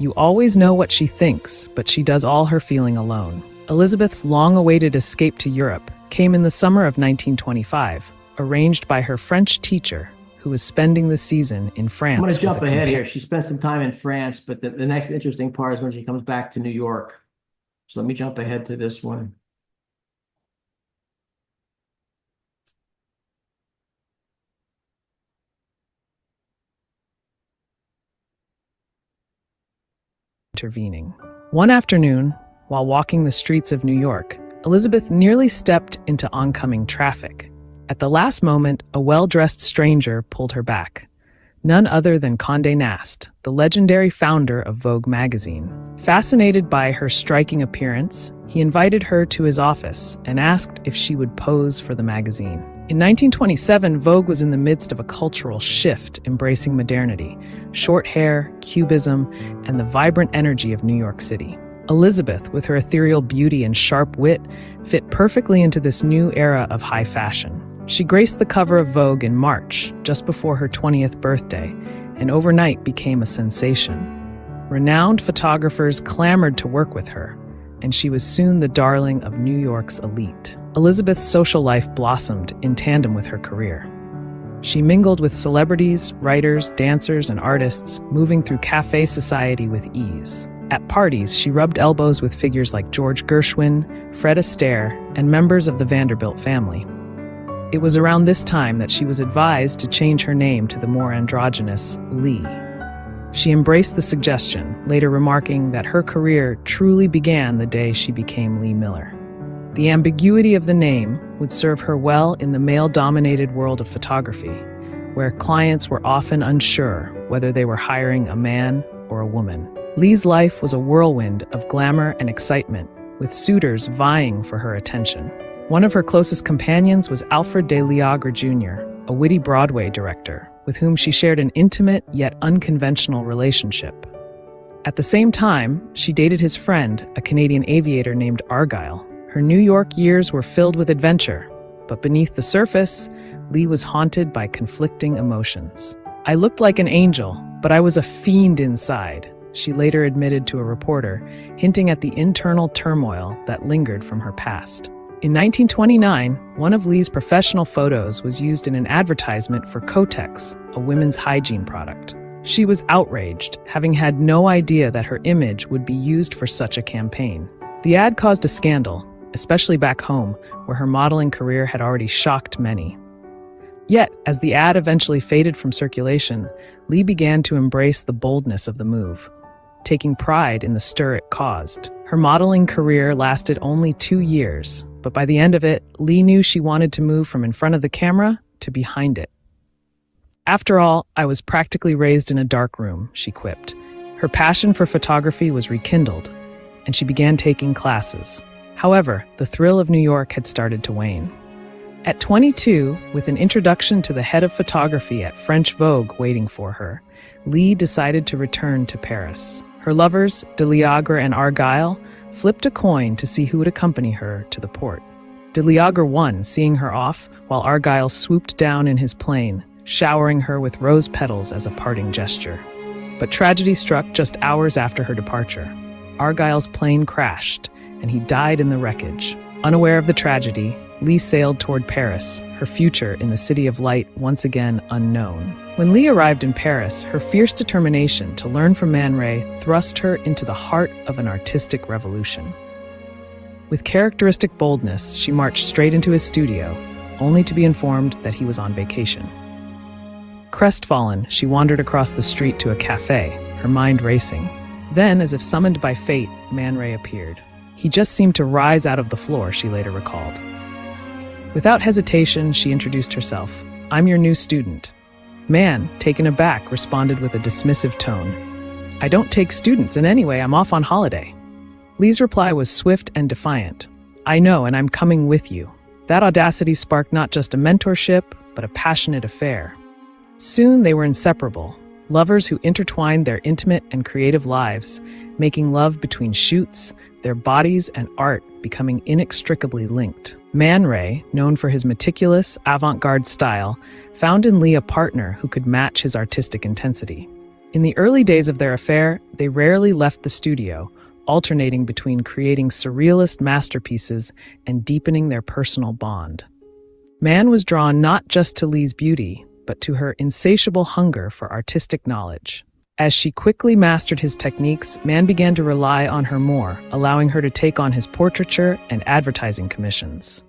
You always know what she thinks, but she does all her feeling alone. Elizabeth's long-awaited escape to Europe came in the summer of 1925, arranged by her French teacher, who was spending the season in France. I'm going to with jump a ahead compa- here. She spent some time in France, but the next interesting part is when she comes back to New York. So let me jump ahead to this one. Intervening. One afternoon, while walking the streets of New York, Elizabeth nearly stepped into oncoming traffic. At the last moment, a well-dressed stranger pulled her back. None other than Condé Nast, the legendary founder of Vogue magazine. Fascinated by her striking appearance, he invited her to his office and asked if she would pose for the magazine. In 1927, Vogue was in the midst of a cultural shift, embracing modernity, short hair, cubism, and the vibrant energy of New York City. Elizabeth, with her ethereal beauty and sharp wit, fit perfectly into this new era of high fashion. She graced the cover of Vogue in March, just before her 20th birthday, and overnight became a sensation. Renowned photographers clamored to work with her, and she was soon the darling of New York's elite. Elizabeth's social life blossomed in tandem with her career. She mingled with celebrities, writers, dancers, and artists, moving through cafe society with ease. At parties, she rubbed elbows with figures like George Gershwin, Fred Astaire, and members of the Vanderbilt family. It was around this time that she was advised to change her name to the more androgynous Lee. She embraced the suggestion, later remarking that her career truly began the day she became Lee Miller. The ambiguity of the name would serve her well in the male-dominated world of photography, where clients were often unsure whether they were hiring a man or a woman. Lee's life was a whirlwind of glamour and excitement, with suitors vying for her attention. One of her closest companions was Alfred de Liagre Jr., a witty Broadway director, with whom she shared an intimate yet unconventional relationship. At the same time, she dated his friend, a Canadian aviator named Argyle. Her New York years were filled with adventure, but beneath the surface, Lee was haunted by conflicting emotions. "I looked like an angel, but I was a fiend inside," she later admitted to a reporter, hinting at the internal turmoil that lingered from her past. In 1929, one of Lee's professional photos was used in an advertisement for Kotex, a women's hygiene product. She was outraged, having had no idea that her image would be used for such a campaign. The ad caused a scandal, especially back home, where her modeling career had already shocked many. Yet, as the ad eventually faded from circulation, Lee began to embrace the boldness of the move, taking pride in the stir it caused. Her modeling career lasted only 2 years, but by the end of it, Lee knew she wanted to move from in front of the camera to behind it. "After all, I was practically raised in a dark room," she quipped. Her passion for photography was rekindled, and she began taking classes. However, the thrill of New York had started to wane. At 22, with an introduction to the head of photography at French Vogue waiting for her, Lee decided to return to Paris. Her lovers, de Liagre and Argyle, flipped a coin to see who would accompany her to the port. De Liagre won, seeing her off, while Argyle swooped down in his plane, showering her with rose petals as a parting gesture. But tragedy struck just hours after her departure. Argyle's plane crashed, and he died in the wreckage. Unaware of the tragedy, Lee sailed toward Paris, her future in the City of Light once again unknown. When Lee arrived in Paris, her fierce determination to learn from Man Ray thrust her into the heart of an artistic revolution. With characteristic boldness, she marched straight into his studio, only to be informed that he was on vacation. Crestfallen, she wandered across the street to a cafe, her mind racing. Then, as if summoned by fate, Man Ray appeared. He just seemed to rise out of the floor, she later recalled. Without hesitation, she introduced herself. "I'm your new student." Man, taken aback, responded with a dismissive tone. "I don't take students in any way. I'm off on holiday." Lee's reply was swift and defiant. "I know, and I'm coming with you." That audacity sparked not just a mentorship, but a passionate affair. Soon they were inseparable, lovers who intertwined their intimate and creative lives, making love between shoots, their bodies and art becoming inextricably linked. Man Ray, known for his meticulous, avant-garde style, found in Lee a partner who could match his artistic intensity. In the early days of their affair, they rarely left the studio, alternating between creating surrealist masterpieces and deepening their personal bond. Mann was drawn not just to Lee's beauty, but to her insatiable hunger for artistic knowledge. As she quickly mastered his techniques, Mann began to rely on her more, allowing her to take on his portraiture and advertising commissions.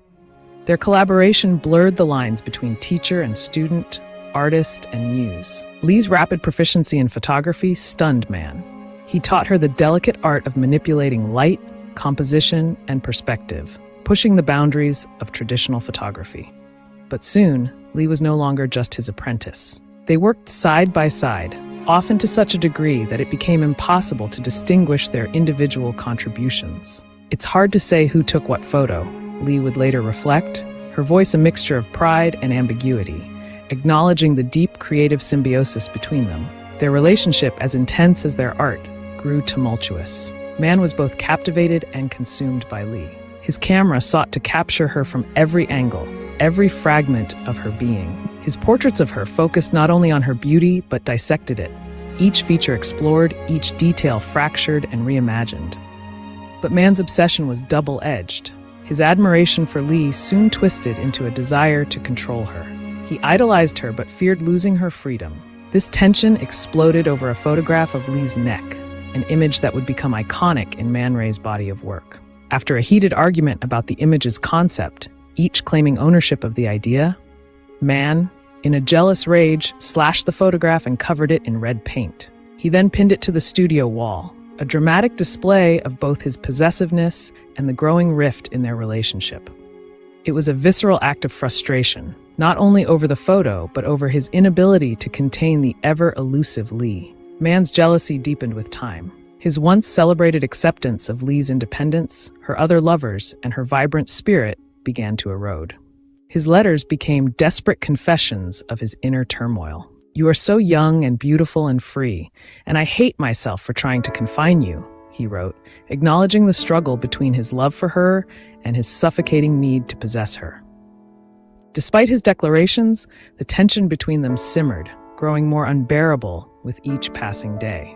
Their collaboration blurred the lines between teacher and student, artist and muse. Lee's rapid proficiency in photography stunned Mann. He taught her the delicate art of manipulating light, composition, and perspective, pushing the boundaries of traditional photography. But soon, Lee was no longer just his apprentice. They worked side by side, often to such a degree that it became impossible to distinguish their individual contributions. It's hard to say who took what photo, Lee would later reflect, her voice a mixture of pride and ambiguity, acknowledging the deep creative symbiosis between them. Their relationship, as intense as their art, grew tumultuous. Mann was both captivated and consumed by Lee. His camera sought to capture her from every angle, every fragment of her being. His portraits of her focused not only on her beauty, but dissected it. Each feature explored, each detail fractured and reimagined. But Mann's obsession was double-edged. His admiration for Lee soon twisted into a desire to control her. He idolized her but feared losing her freedom. This tension exploded over a photograph of Lee's neck, an image that would become iconic in Man Ray's body of work. After a heated argument about the image's concept, each claiming ownership of the idea, Mann, in a jealous rage, slashed the photograph and covered it in red paint. He then pinned it to the studio wall, a dramatic display of both his possessiveness and the growing rift in their relationship. It was a visceral act of frustration, not only over the photo, but over his inability to contain the ever-elusive Lee. Mann's jealousy deepened with time. His once celebrated acceptance of Lee's independence, her other lovers, and her vibrant spirit began to erode. His letters became desperate confessions of his inner turmoil. "You are so young and beautiful and free, and I hate myself for trying to confine you," he wrote, acknowledging the struggle between his love for her and his suffocating need to possess her. Despite his declarations, the tension between them simmered, growing more unbearable with each passing day.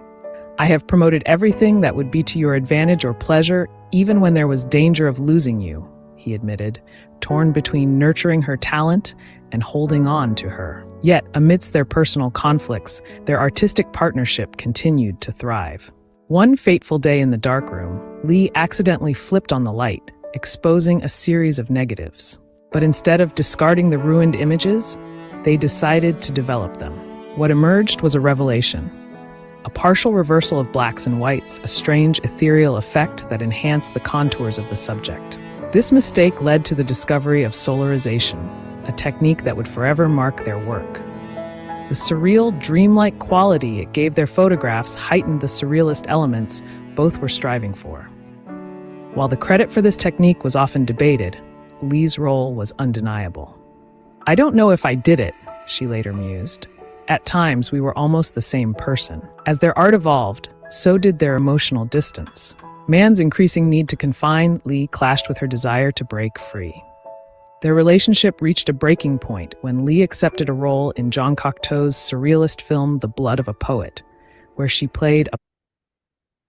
"I have promoted everything that would be to your advantage or pleasure, even when there was danger of losing you," he admitted, torn between nurturing her talent and holding on to her. Yet, amidst their personal conflicts, their artistic partnership continued to thrive. One fateful day in the darkroom, Lee accidentally flipped on the light, exposing a series of negatives. But instead of discarding the ruined images, they decided to develop them. What emerged was a revelation. A partial reversal of blacks and whites, a strange ethereal effect that enhanced the contours of the subject. This mistake led to the discovery of solarization, a technique that would forever mark their work. The surreal, dreamlike quality it gave their photographs heightened the surrealist elements both were striving for. While the credit for this technique was often debated, Lee's role was undeniable. "I don't know if I did it," she later mused. "At times, we were almost the same person. As their art evolved, so did their emotional distance." Mann's increasing need to confine Lee clashed with her desire to break free. Their relationship reached a breaking point when Lee accepted a role in Jean Cocteau's surrealist film The Blood of a Poet, where she played a...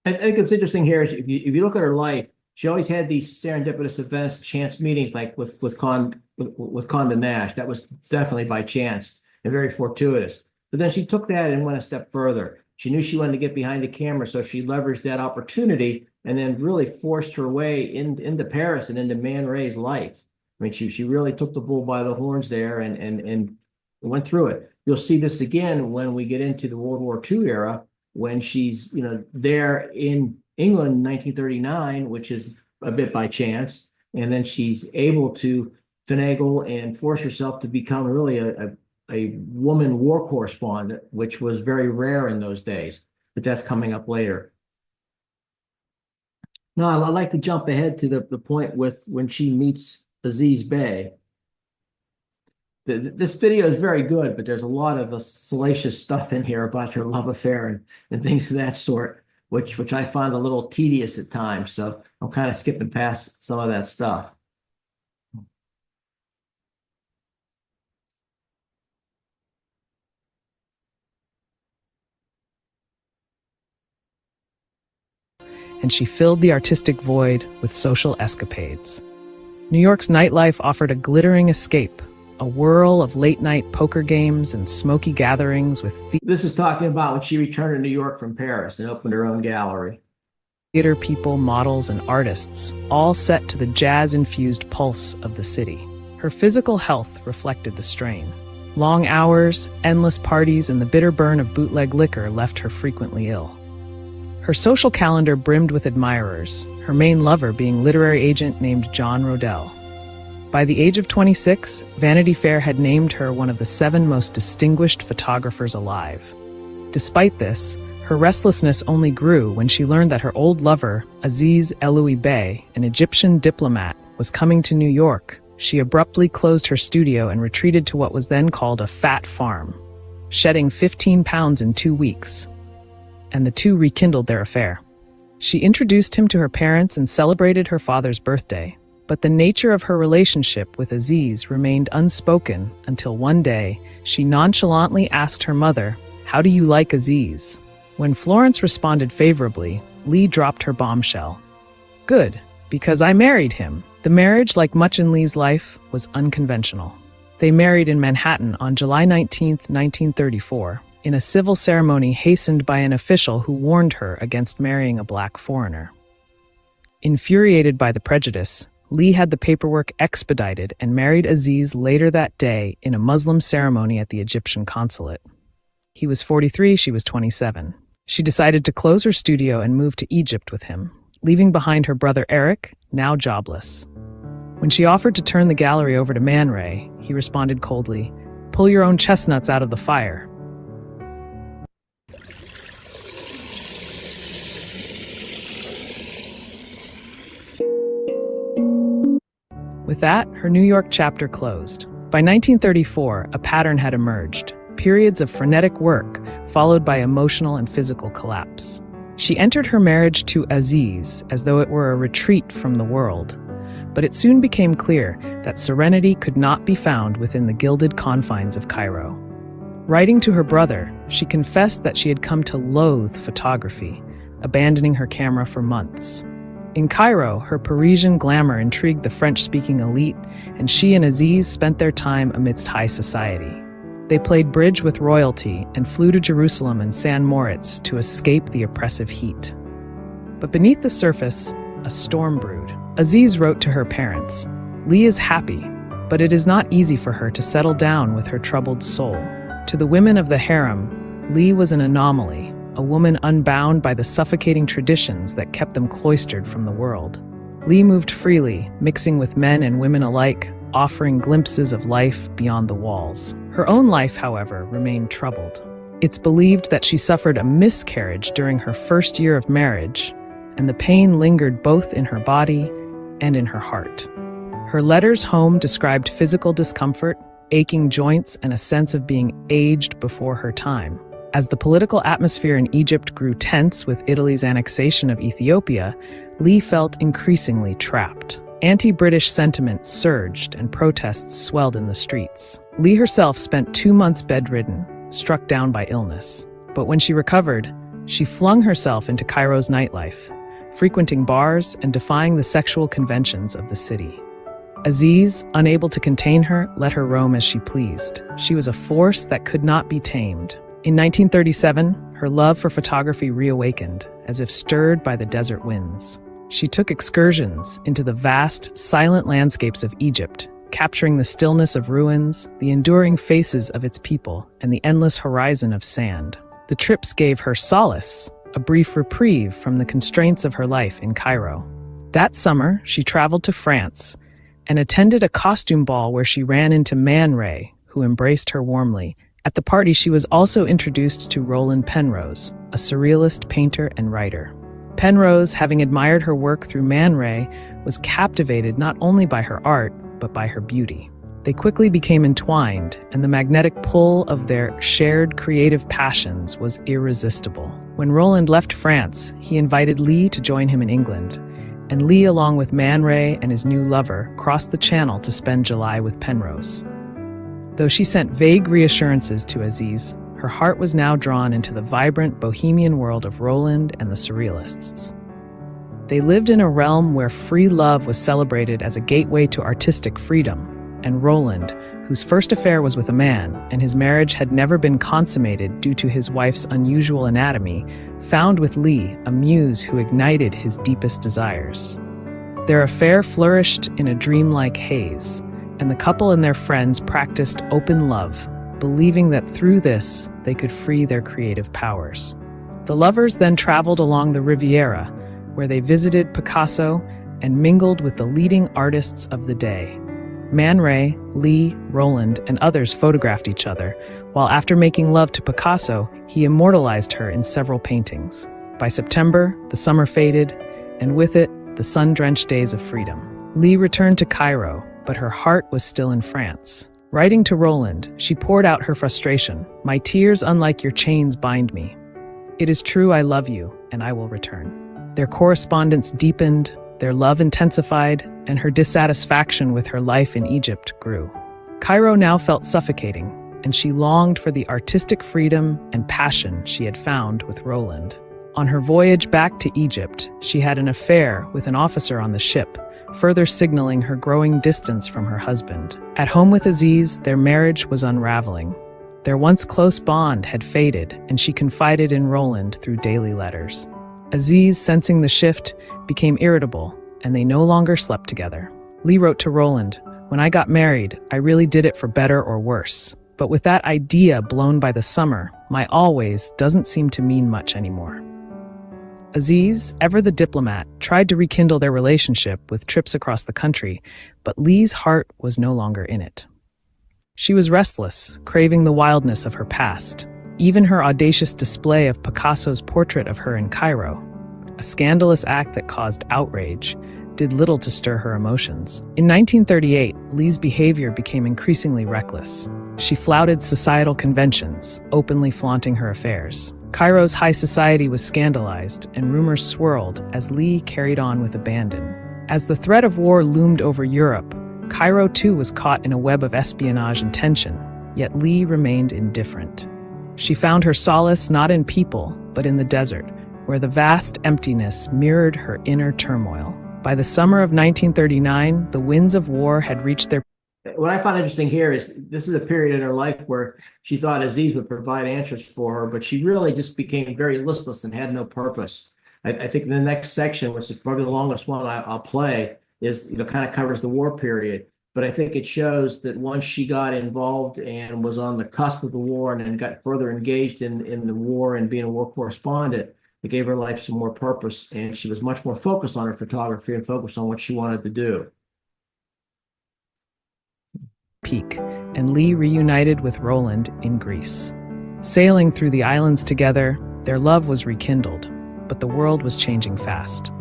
I think it's interesting here, if you look at her life, she always had these serendipitous events, chance meetings, like with Condé Nast. That was definitely by chance and very fortuitous. But then she took that and went a step further. She knew she wanted to get behind the camera, so she leveraged that opportunity and then really forced her way into Paris and into Man Ray's life. I mean, she really took the bull by the horns there and went through it. You'll see this again when we get into the World War II era, when she's there in England in 1939, which is a bit by chance, and then she's able to finagle and force herself to become really a woman war correspondent, which was very rare in those days, but that's coming up later. Now, I'd like to jump ahead to the point with when she meets Aziz Bey. This video is very good, but there's a lot of salacious stuff in here about her love affair and things of that sort, which I find a little tedious at times. So I'm kind of skipping past some of that stuff. and she filled the artistic void with social escapades. New York's nightlife offered a glittering escape, a whirl of late-night poker games and smoky gatherings with This is talking about when she returned to New York from Paris and opened her own gallery. theater people, models, and artists, all set to the jazz-infused pulse of the city. Her physical health reflected the strain. Long hours, endless parties, and the bitter burn of bootleg liquor left her frequently ill. Her social calendar brimmed with admirers, her main lover being literary agent named John Rodell. By the age of 26, Vanity Fair had named her one of the 7 most distinguished photographers alive. Despite this, her restlessness only grew when she learned that her old lover, Aziz Eloui Bey, an Egyptian diplomat, was coming to New York. She abruptly closed her studio and retreated to what was then called a fat farm, shedding 15 pounds in 2 weeks. And the two rekindled their affair. She introduced him to her parents and celebrated her father's birthday. But the nature of her relationship with Aziz remained unspoken until one day she nonchalantly asked her mother, "How do you like Aziz?" When Florence responded favorably, Lee dropped her bombshell. "Good, because I married him." The marriage, like much in Lee's life, was unconventional. They married in Manhattan on July 19, 1934, in a civil ceremony hastened by an official who warned her against marrying a black foreigner. Infuriated by the prejudice, Lee had the paperwork expedited and married Aziz later that day in a Muslim ceremony at the Egyptian consulate. He was 43, she was 27. She decided to close her studio and move to Egypt with him, leaving behind her brother Eric, now jobless. When she offered to turn the gallery over to Man Ray, he responded coldly, "Pull your own chestnuts out of the fire." With that, her New York chapter closed. By 1934, a pattern had emerged, periods of frenetic work, followed by emotional and physical collapse. She entered her marriage to Aziz as though it were a retreat from the world, but it soon became clear that serenity could not be found within the gilded confines of Cairo. Writing to her brother, she confessed that she had come to loathe photography, abandoning her camera for months. In Cairo, her Parisian glamour intrigued the French-speaking elite, and she and Aziz spent their time amidst high society. They played bridge with royalty and flew to Jerusalem and San Moritz to escape the oppressive heat. But beneath the surface, a storm brewed. Aziz wrote to her parents, "Lee is happy, but it is not easy for her to settle down with her troubled soul." To the women of the harem, Lee was an anomaly, a woman unbound by the suffocating traditions that kept them cloistered from the world. Lee moved freely, mixing with men and women alike, offering glimpses of life beyond the walls. Her own life, however, remained troubled. It's believed that she suffered a miscarriage during her first year of marriage, and the pain lingered both in her body and in her heart. Her letters home described physical discomfort, aching joints, and a sense of being aged before her time. As the political atmosphere in Egypt grew tense with Italy's annexation of Ethiopia, Lee felt increasingly trapped. Anti-British sentiment surged and protests swelled in the streets. Lee herself spent 2 months bedridden, struck down by illness. But when she recovered, she flung herself into Cairo's nightlife, frequenting bars and defying the sexual conventions of the city. Aziz, unable to contain her, let her roam as she pleased. She was a force that could not be tamed. In 1937, her love for photography reawakened, as if stirred by the desert winds. She took excursions into the vast, silent landscapes of Egypt, capturing the stillness of ruins, the enduring faces of its people, and the endless horizon of sand. The trips gave her solace, a brief reprieve from the constraints of her life in Cairo. That summer, she traveled to France and attended a costume ball where she ran into Man Ray, who embraced her warmly. At the party, she was also introduced to Roland Penrose, a surrealist painter and writer. Penrose, having admired her work through Man Ray, was captivated not only by her art, but by her beauty. They quickly became entwined, and the magnetic pull of their shared creative passions was irresistible. When Roland left France, he invited Lee to join him in England, and Lee, along with Man Ray and his new lover, crossed the Channel to spend July with Penrose. Though she sent vague reassurances to Aziz, her heart was now drawn into the vibrant bohemian world of Roland and the Surrealists. They lived in a realm where free love was celebrated as a gateway to artistic freedom, and Roland, whose first affair was with a man, and his marriage had never been consummated due to his wife's unusual anatomy, found with Lee a muse who ignited his deepest desires. Their affair flourished in a dreamlike haze, and the couple and their friends practiced open love, believing that through this they could free their creative powers. The lovers then traveled along the Riviera, where they visited Picasso and mingled with the leading artists of the day. Man Ray, Lee, Roland, and others photographed each other, while after making love to Picasso, he immortalized her in several paintings. By September, the summer faded, and with it, the sun-drenched days of freedom. Lee returned to Cairo, but her heart was still in France. Writing to Roland, she poured out her frustration. "My tears, unlike your chains, bind me. It is true I love you, and I will return." Their correspondence deepened, their love intensified, and her dissatisfaction with her life in Egypt grew. Cairo now felt suffocating, and she longed for the artistic freedom and passion she had found with Roland. On her voyage back to Egypt, she had an affair with an officer on the ship, further signaling her growing distance from her husband. At home with Aziz, their marriage was unraveling. Their once close bond had faded, and she confided in Roland through daily letters. Aziz, sensing the shift, became irritable, and they no longer slept together. Lee wrote to Roland, "When I got married, I really did it for better or worse. But with that idea blown by the summer, my always doesn't seem to mean much anymore." Aziz, ever the diplomat, tried to rekindle their relationship with trips across the country, but Lee's heart was no longer in it. She was restless, craving the wildness of her past. Even her audacious display of Picasso's portrait of her in Cairo, a scandalous act that caused outrage, did little to stir her emotions. In 1938, Lee's behavior became increasingly reckless. She flouted societal conventions, openly flaunting her affairs. Cairo's high society was scandalized, and rumors swirled as Lee carried on with abandon. As the threat of war loomed over Europe, Cairo too was caught in a web of espionage and tension, yet Lee remained indifferent. She found her solace not in people, but in the desert, where the vast emptiness mirrored her inner turmoil. By the summer of 1939, the winds of war had reached their... What I find interesting here is this is a period in her life where she thought Aziz would provide answers for her, but she really just became very listless and had no purpose. I think the next section, which is probably the longest one I'll play, is kind of covers the war period. But I think it shows that once she got involved and was on the cusp of the war and then got further engaged in the war and being a war correspondent, it gave her life some more purpose, and she was much more focused on her photography and focused on what she wanted to do. Peak, and Lee reunited with Roland in Greece. Sailing through the islands together, their love was rekindled, but the world was changing fast.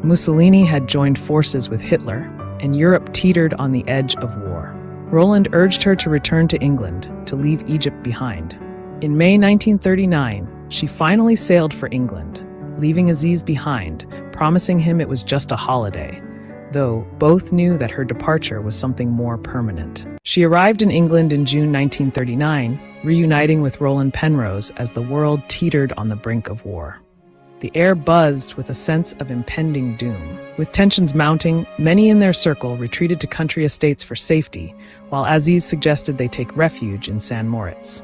Mussolini had joined forces with Hitler, and Europe teetered on the edge of war. Roland urged her to return to England, to leave Egypt behind. In May 1939, she finally sailed for England, leaving Aziz behind, promising him it was just a holiday, though both knew that her departure was something more permanent. She arrived in England in June 1939, reuniting with Roland Penrose as the world teetered on the brink of war. The air buzzed with a sense of impending doom. With tensions mounting, many in their circle retreated to country estates for safety, while Aziz suggested they take refuge in San Moritz.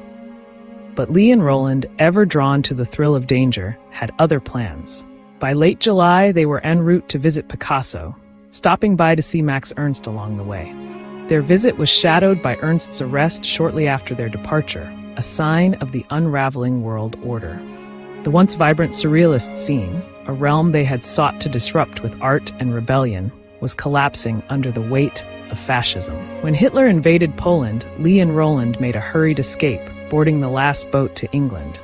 But Lee and Roland, ever drawn to the thrill of danger, had other plans. By late July, they were en route to visit Picasso, stopping by to see Max Ernst along the way. Their visit was shadowed by Ernst's arrest shortly after their departure, a sign of the unraveling world order. The once vibrant surrealist scene, a realm they had sought to disrupt with art and rebellion, was collapsing under the weight of fascism. When Hitler invaded Poland, Lee and Roland made a hurried escape, boarding the last boat to England.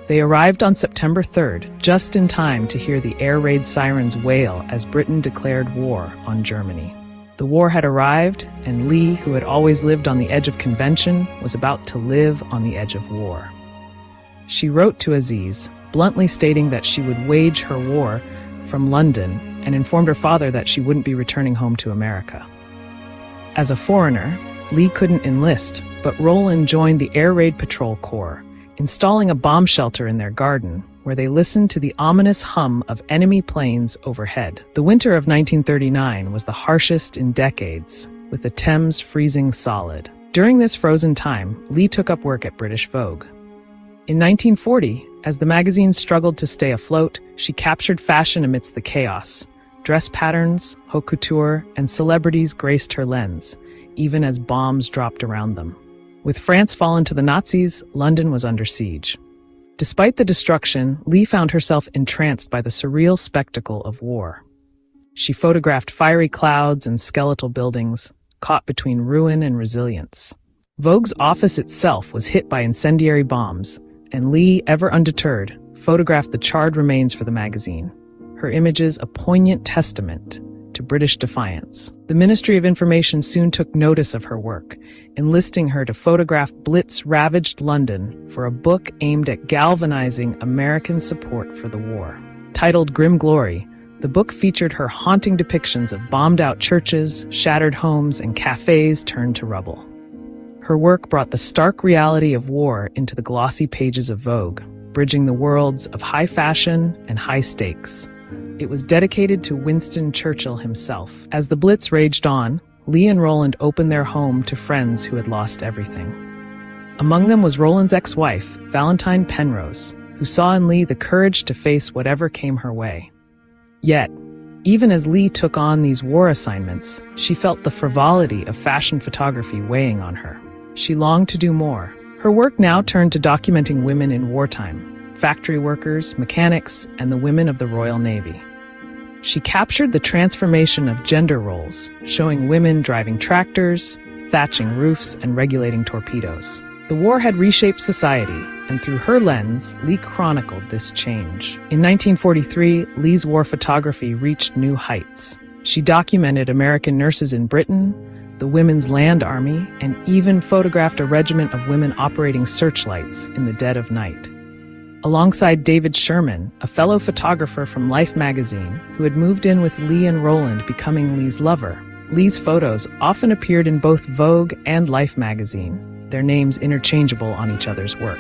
They arrived on September 3rd, just in time to hear the air raid sirens wail as Britain declared war on Germany. The war had arrived, and Lee, who had always lived on the edge of convention, was about to live on the edge of war. She wrote to Aziz, bluntly stating that she would wage her war from London, and informed her father that she wouldn't be returning home to America. As a foreigner, Lee couldn't enlist, but Roland joined the Air Raid Patrol Corps, installing a bomb shelter in their garden, where they listened to the ominous hum of enemy planes overhead. The winter of 1939 was the harshest in decades, with the Thames freezing solid. During this frozen time, Lee took up work at British Vogue. In 1940, as the magazine struggled to stay afloat, she captured fashion amidst the chaos. Dress patterns, haute couture, and celebrities graced her lens, even as bombs dropped around them. With France fallen to the Nazis, London was under siege. Despite the destruction, Lee found herself entranced by the surreal spectacle of war. She photographed fiery clouds and skeletal buildings, caught between ruin and resilience. Vogue's office itself was hit by incendiary bombs, and Lee, ever undeterred, photographed the charred remains for the magazine, her images a poignant testament to British defiance. The Ministry of Information soon took notice of her work, enlisting her to photograph Blitz-ravaged London for a book aimed at galvanizing American support for the war. Titled Grim Glory, the book featured her haunting depictions of bombed-out churches, shattered homes, and cafes turned to rubble. Her work brought the stark reality of war into the glossy pages of Vogue, bridging the worlds of high fashion and high stakes. It was dedicated to Winston Churchill himself. As the Blitz raged on, Lee and Roland opened their home to friends who had lost everything. Among them was Roland's ex-wife, Valentine Penrose, who saw in Lee the courage to face whatever came her way. Yet, even as Lee took on these war assignments, she felt the frivolity of fashion photography weighing on her. She longed to do more. Her work now turned to documenting women in wartime, factory workers, mechanics, and the women of the Royal Navy. She captured the transformation of gender roles, showing women driving tractors, thatching roofs, and regulating torpedoes. The war had reshaped society, and through her lens, Lee chronicled this change. In 1943, Lee's war photography reached new heights. She documented American nurses in Britain, the Women's Land Army, and even photographed a regiment of women operating searchlights in the dead of night. Alongside David Sherman, a fellow photographer from Life magazine, who had moved in with Lee and Roland, becoming Lee's lover, Lee's photos often appeared in both Vogue and Life magazine, their names interchangeable on each other's work.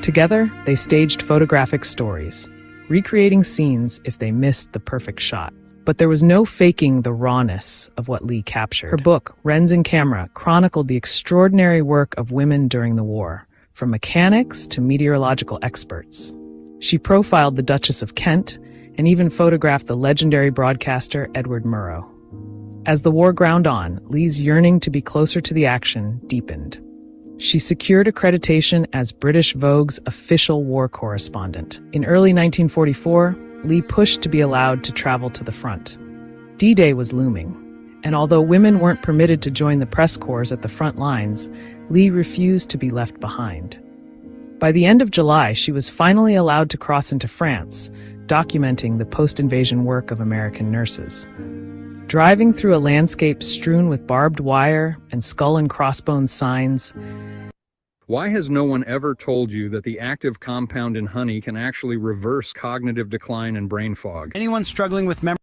Together, they staged photographic stories, recreating scenes if they missed the perfect shot. But there was no faking the rawness of what Lee captured. Her book, Wrens in Camera, chronicled the extraordinary work of women during the war, from mechanics to meteorological experts. She profiled the Duchess of Kent and even photographed the legendary broadcaster Edward Murrow. As the war ground on, Lee's yearning to be closer to the action deepened. She secured accreditation as British Vogue's official war correspondent. In early 1944, Lee pushed to be allowed to travel to the front. D-Day was looming, and although women weren't permitted to join the press corps at the front lines, Lee refused to be left behind. By the end of July, she was finally allowed to cross into France, documenting the post-invasion work of American nurses. Driving through a landscape strewn with barbed wire and skull and crossbones signs. Why has no one ever told you that the active compound in honey can actually reverse cognitive decline and brain fog? Anyone struggling with memory?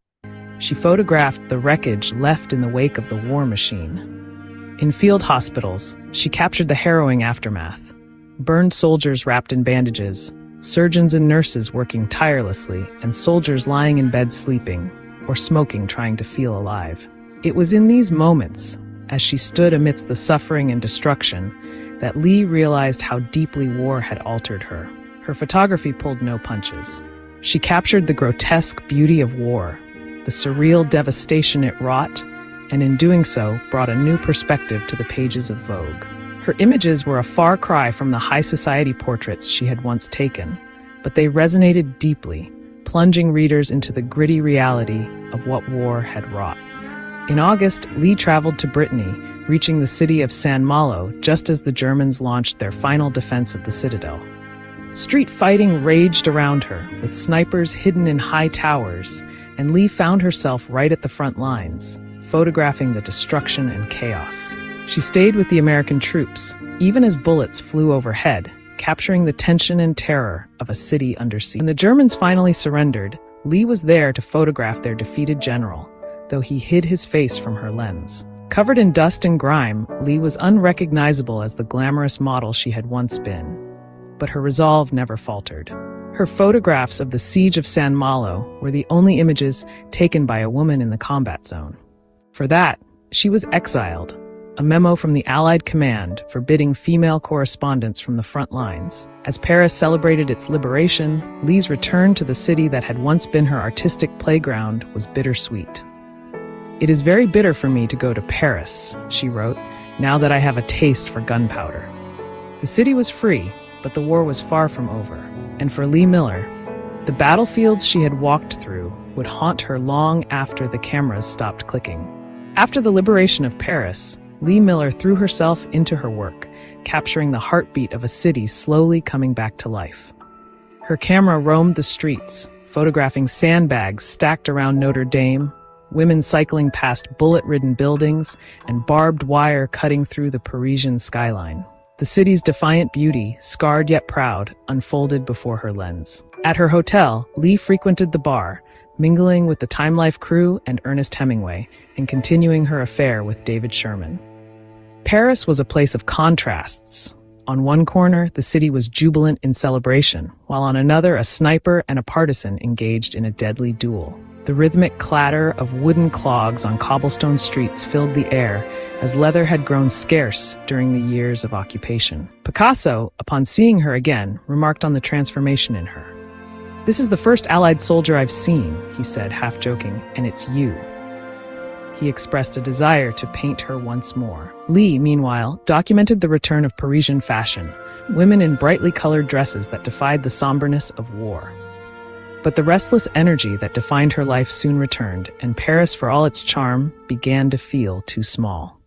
She photographed the wreckage left in the wake of the war machine. In field hospitals, she captured the harrowing aftermath. Burned soldiers wrapped in bandages, surgeons and nurses working tirelessly, and soldiers lying in bed sleeping, or smoking trying to feel alive. It was in these moments, as she stood amidst the suffering and destruction, that Lee realized how deeply war had altered her. Her photography pulled no punches. She captured the grotesque beauty of war, the surreal devastation it wrought, and in doing so, brought a new perspective to the pages of Vogue. Her images were a far cry from the high society portraits she had once taken, but they resonated deeply, plunging readers into the gritty reality of what war had wrought. In August, Lee traveled to Brittany, reaching the city of San Malo just as the Germans launched their final defense of the citadel. Street fighting raged around her, with snipers hidden in high towers, and Lee found herself right at the front lines, photographing the destruction and chaos. She stayed with the American troops, even as bullets flew overhead, capturing the tension and terror of a city under siege. When the Germans finally surrendered, Lee was there to photograph their defeated general, though he hid his face from her lens. Covered in dust and grime, Lee was unrecognizable as the glamorous model she had once been. But her resolve never faltered. Her photographs of the siege of San Malo were the only images taken by a woman in the combat zone. For that, she was exiled, a memo from the Allied command forbidding female correspondence from the front lines. As Paris celebrated its liberation, Lee's return to the city that had once been her artistic playground was bittersweet. "It is very bitter for me to go to Paris," she wrote, "now that I have a taste for gunpowder." The city was free, but the war was far from over. And for Lee Miller, the battlefields she had walked through would haunt her long after the cameras stopped clicking. After the liberation of Paris, Lee Miller threw herself into her work, capturing the heartbeat of a city slowly coming back to life. Her camera roamed the streets, photographing sandbags stacked around Notre Dame, women cycling past bullet-ridden buildings, and barbed wire cutting through the Parisian skyline. The city's defiant beauty, scarred yet proud, unfolded before her lens. At her hotel, Lee frequented the bar, mingling with the Time Life crew and Ernest Hemingway, and continuing her affair with David Sherman. Paris was a place of contrasts. On one corner, the city was jubilant in celebration, while on another, a sniper and a partisan engaged in a deadly duel. The rhythmic clatter of wooden clogs on cobblestone streets filled the air, as leather had grown scarce during the years of occupation. Picasso, upon seeing her again, remarked on the transformation in her. "This is the first Allied soldier I've seen," he said, half joking, "and it's you." He expressed a desire to paint her once more. Lee, meanwhile, documented the return of Parisian fashion, women in brightly colored dresses that defied the somberness of war. But the restless energy that defined her life soon returned, and Paris, for all its charm, began to feel too small.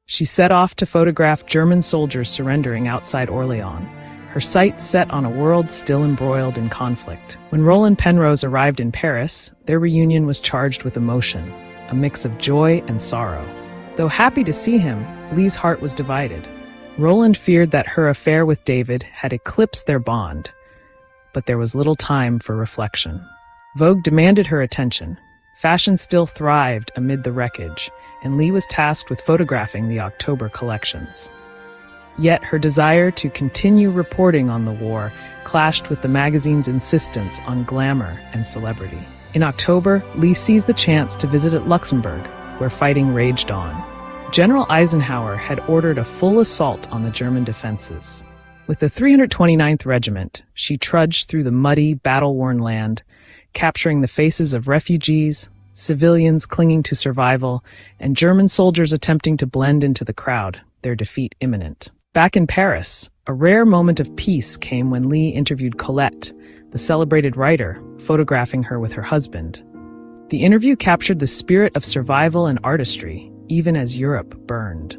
She set off to photograph German soldiers surrendering outside Orléans, her sights set on a world still embroiled in conflict. When Roland Penrose arrived in Paris, their reunion was charged with emotion, a mix of joy and sorrow. Though happy to see him, Lee's heart was divided. Roland feared that her affair with David had eclipsed their bond, but there was little time for reflection. Vogue demanded her attention. Fashion still thrived amid the wreckage, and Lee was tasked with photographing the October collections. Yet her desire to continue reporting on the war clashed with the magazine's insistence on glamour and celebrity. In October, Lee seized the chance to visit at Luxembourg, where fighting raged on. General Eisenhower had ordered a full assault on the German defenses. With the 329th Regiment, she trudged through the muddy, battle-worn land, capturing the faces of refugees, civilians clinging to survival, and German soldiers attempting to blend into the crowd, their defeat imminent. Back in Paris, a rare moment of peace came when Lee interviewed Colette, the celebrated writer, photographing her with her husband. The interview captured the spirit of survival and artistry, even as Europe burned.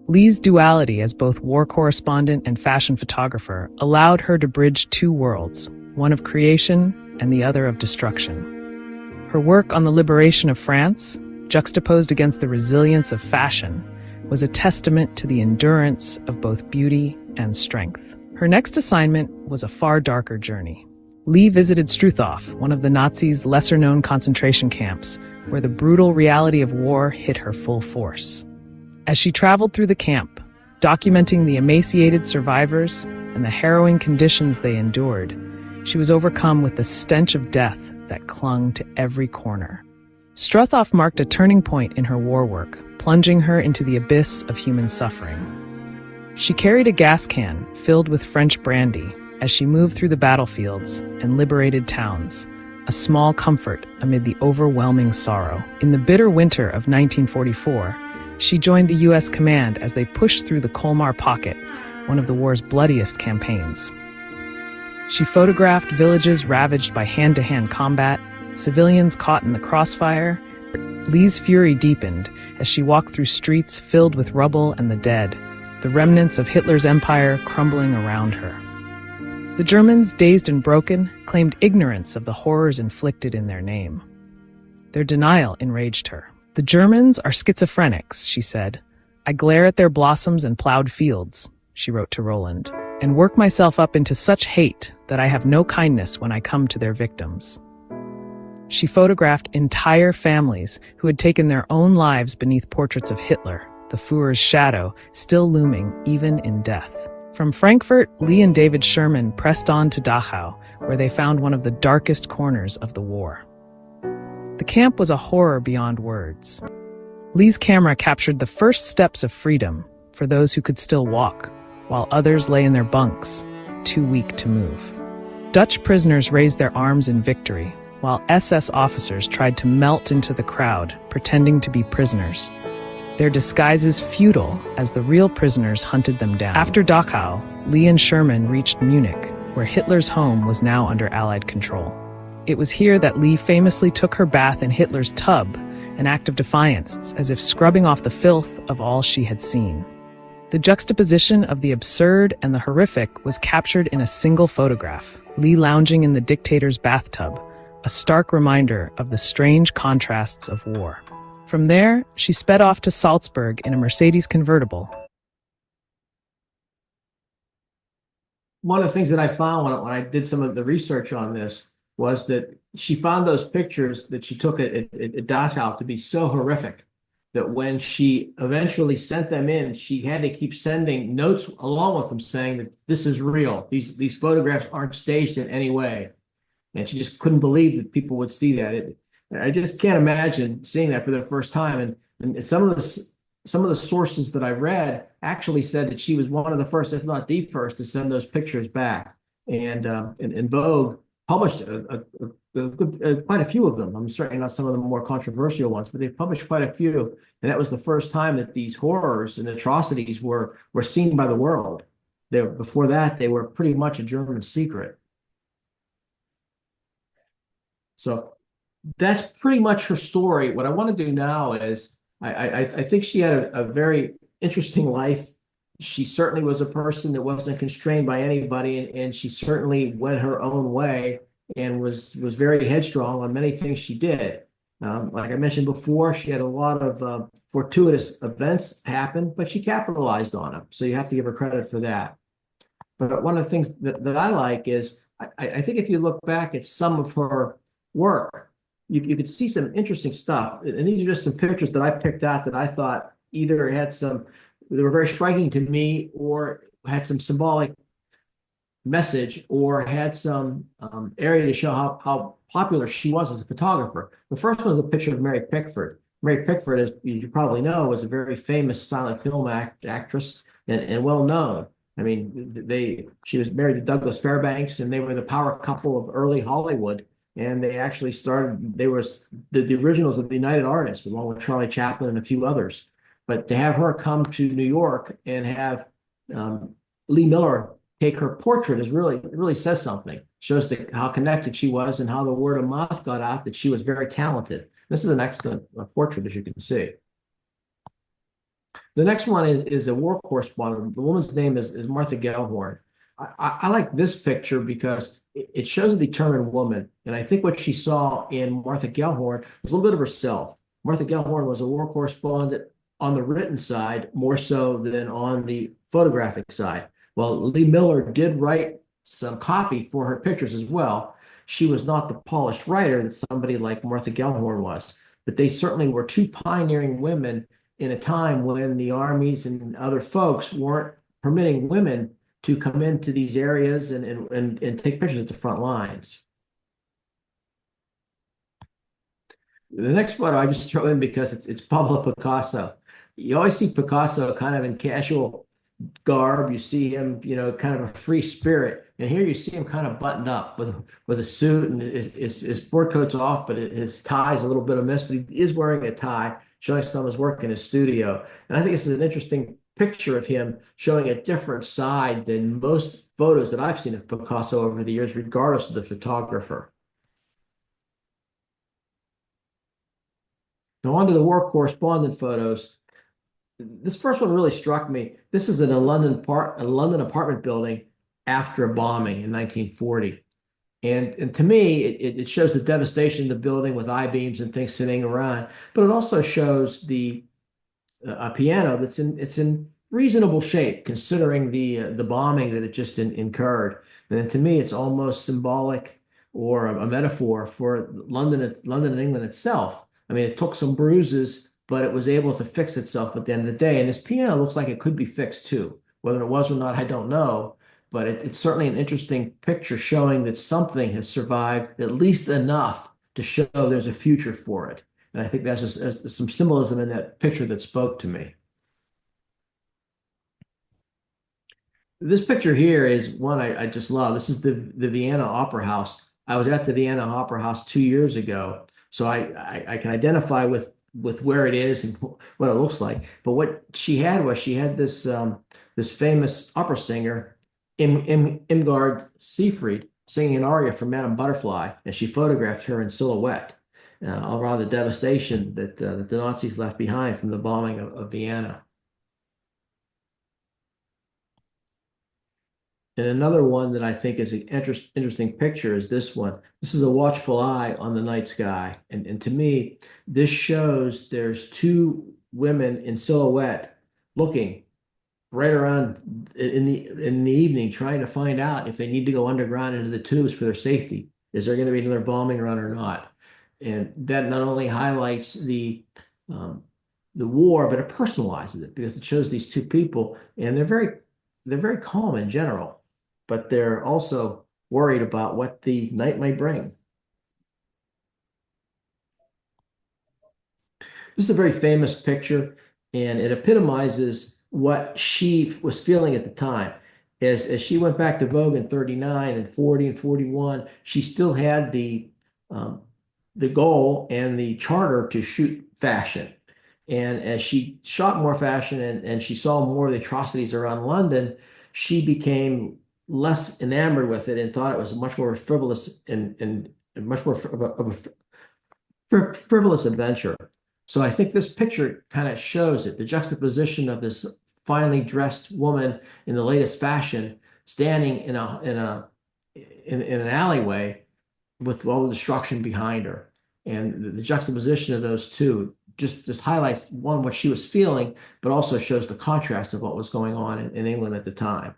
Lee's duality as both war correspondent and fashion photographer allowed her to bridge two worlds, one of creation and the other of destruction. Her work on the liberation of France, juxtaposed against the resilience of fashion, was a testament to the endurance of both beauty and strength. Her next assignment was a far darker journey. Lee visited Struthof, one of the Nazis' lesser-known concentration camps, where the brutal reality of war hit her full force. As she traveled through the camp, documenting the emaciated survivors and the harrowing conditions they endured, she was overcome with the stench of death that clung to every corner. Struthof marked a turning point in her war work, plunging her into the abyss of human suffering. She carried a gas can filled with French brandy as she moved through the battlefields and liberated towns, a small comfort amid the overwhelming sorrow. In the bitter winter of 1944, she joined the U.S. command as they pushed through the Colmar Pocket, one of the war's bloodiest campaigns. She photographed villages ravaged by hand-to-hand combat, civilians caught in the crossfire. Lee's fury deepened as she walked through streets filled with rubble and the dead, the remnants of Hitler's empire crumbling around her. The Germans, dazed and broken, claimed ignorance of the horrors inflicted in their name. Their denial enraged her. "The Germans are schizophrenics," she said. "I glare at their blossoms and plowed fields," she wrote to Roland, "and work myself up into such hate that I have no kindness when I come to their victims." She photographed entire families who had taken their own lives beneath portraits of Hitler, the Führer's shadow still looming even in death. From Frankfurt, Lee and David Sherman pressed on to Dachau, where they found one of the darkest corners of the war. The camp was a horror beyond words. Lee's camera captured the first steps of freedom for those who could still walk, while others lay in their bunks, too weak to move. Dutch prisoners raised their arms in victory, while SS officers tried to melt into the crowd, pretending to be prisoners. Their disguises futile as the real prisoners hunted them down. After Dachau, Lee and Sherman reached Munich, where Hitler's home was now under Allied control. It was here that Lee famously took her bath in Hitler's tub, an act of defiance, as if scrubbing off the filth of all she had seen. The juxtaposition of the absurd and the horrific was captured in a single photograph, Lee lounging in the dictator's bathtub, a stark reminder of the strange contrasts of war. From there, she sped off to Salzburg in a Mercedes convertible. One of the things that I found when I did some of the research on this was that she found those pictures that she took at Dachau to be so horrific that when she eventually sent them in, she had to keep sending notes along with them saying that this is real. These photographs aren't staged in any way. And she just couldn't believe that people would see that. I just can't imagine seeing that for the first time. And some of the sources that I read actually said that she was one of the first, if not the first, to send those pictures back. And Vogue published quite a few of them. I'm certainly not some of the more controversial ones, but they published quite a few. And that was the first time that these horrors and atrocities were seen by the world. Before that, they were pretty much a German secret. So that's pretty much her story. What I want to do now is I think she had a very interesting life. She certainly was a person that wasn't constrained by anybody, and she certainly went her own way and was very headstrong on many things she did. Like I mentioned before, she had a lot of fortuitous events happen, but she capitalized on them. So you have to give her credit for that. But one of the things that I like is I think if you look back at some of her work, you could see some interesting stuff. And these are just some pictures that I picked out that I thought either they were very striking to me, or had some symbolic message, or had some area to show how popular she was as a photographer. The first one is a picture of Mary Pickford. Mary Pickford, as you probably know, was a very famous silent film actress and well known. I mean, she was married to Douglas Fairbanks, and they were the power couple of early Hollywood. And they actually they were the originals of the United Artists, along with Charlie Chaplin and a few others. But to have her come to New York and have Lee Miller take her portrait really says something. Shows how connected she was and how the word of mouth got out that she was very talented. This is an excellent portrait, as you can see. The next one is a war correspondent. The woman's name is Martha Gellhorn. I like this picture because it shows a determined woman. And I think what she saw in Martha Gellhorn was a little bit of herself. Martha Gellhorn was a war correspondent on the written side more so than on the photographic side. Well, Lee Miller did write some copy for her pictures as well. She was not the polished writer that somebody like Martha Gellhorn was, but they certainly were two pioneering women in a time when the armies and other folks weren't permitting women to come into these areas and take pictures at the front lines. The next photo I just throw in because it's Pablo Picasso. You always see Picasso kind of in casual garb. You see him, kind of a free spirit. And here you see him kind of buttoned up with a suit, and his sport coat's off, but his tie's a little bit amiss, but he is wearing a tie, showing some of his work in his studio. And I think this is an interesting picture of him showing a different side than most photos that I've seen of Picasso over the years, regardless of the photographer. Now on to the war correspondent photos. This first one really struck me. This is in a London apartment building after a bombing in 1940. And to me, it shows the devastation of the building with I-beams and things sitting around, but it also shows a piano that's in reasonable shape considering the bombing that it just incurred. And to me, it's almost symbolic or a metaphor for London and England itself. I mean, it took some bruises, but it was able to fix itself at the end of the day. And this piano looks like it could be fixed too. Whether it was or not, I don't know. But it's certainly an interesting picture showing that something has survived at least enough to show there's a future for it. And I think that's just some symbolism in that picture that spoke to me. This picture here is one I just love. This is the Vienna Opera House. I was at the Vienna Opera House 2 years ago, so I can identify with where it is and what it looks like. But what she had was this famous opera singer, Irmgard Seyfried, singing an aria from Madame Butterfly, and she photographed her in silhouette around the devastation that the Nazis left behind from the bombing of Vienna. And another one that I think is an interesting picture is this one. This is a watchful eye on the night sky. And to me, this shows there's two women in silhouette looking right around in the evening, trying to find out if they need to go underground into the tubes for their safety. Is there going to be another bombing run or not? And that not only highlights the war, but it personalizes it because it shows these two people, and they're very calm in general, but they're also worried about what the night might bring. This is a very famous picture, and it epitomizes what she was feeling at the time. As she went back to Vogue in 39 and 40 and 41, she still had the goal and the charter to shoot fashion. And as she shot more fashion and she saw more of the atrocities around London, she became less enamored with it and thought it was much more frivolous and much more of a frivolous adventure. So I think this picture kind of shows it, the juxtaposition of this finely dressed woman in the latest fashion standing in an alleyway with all the destruction behind her. And the juxtaposition of those two just highlights, one, what she was feeling, but also shows the contrast of what was going on in England at the time.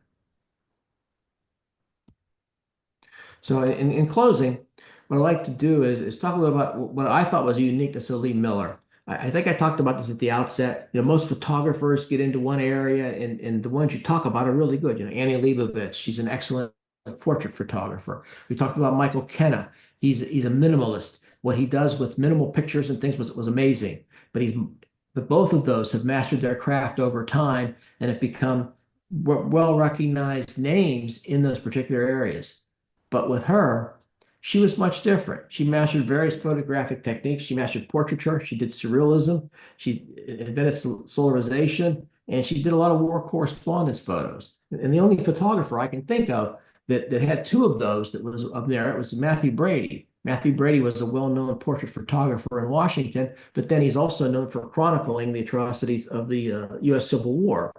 So in closing, what I'd like to do is talk a little about what I thought was the uniqueness of Lee Miller. I think I talked about this at the outset. Most photographers get into one area, and the ones you talk about are really good. Annie Leibovitz, she's an excellent portrait photographer. We talked about Michael Kenna. He's a minimalist. What he does with minimal pictures and things was amazing. But both of those have mastered their craft over time and have become well-recognized names in those particular areas. But with her, she was much different. She mastered various photographic techniques. She mastered portraiture. She did surrealism. She invented solarization, and she did a lot of war correspondence photos. And the only photographer I can think of that had two of those that was up there, it was Matthew Brady. Matthew Brady was a well-known portrait photographer in Washington, but then he's also known for chronicling the atrocities of the U.S. Civil War.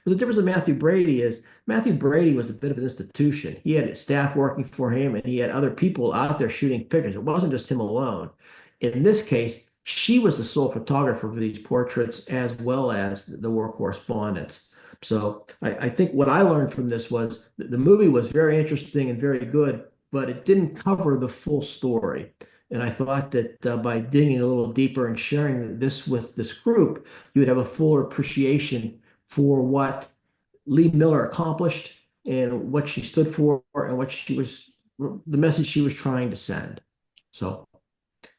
But the difference with Matthew Brady is Matthew Brady was a bit of an institution. He had staff working for him, and he had other people out there shooting pictures. It wasn't just him alone. In this case, she was the sole photographer for these portraits as well as the war correspondence. So I think what I learned from this was the movie was very interesting and very good, but it didn't cover the full story. And I thought that by digging a little deeper and sharing this with this group, you would have a fuller appreciation for what Lee Miller accomplished and what she stood for and the message she was trying to send. So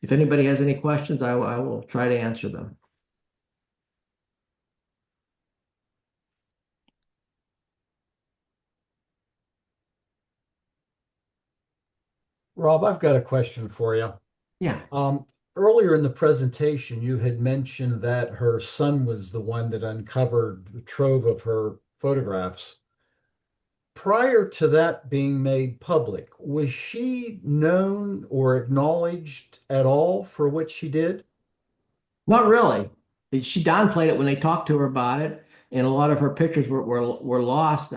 if anybody has any questions, I will try to answer them. Rob, I've got a question for you. Yeah. Earlier in the presentation, you had mentioned that her son was the one that uncovered the trove of her photographs. Prior to that being made public, was she known or acknowledged at all for what she did? Not really. She downplayed it when they talked to her about it, and a lot of her pictures were lost.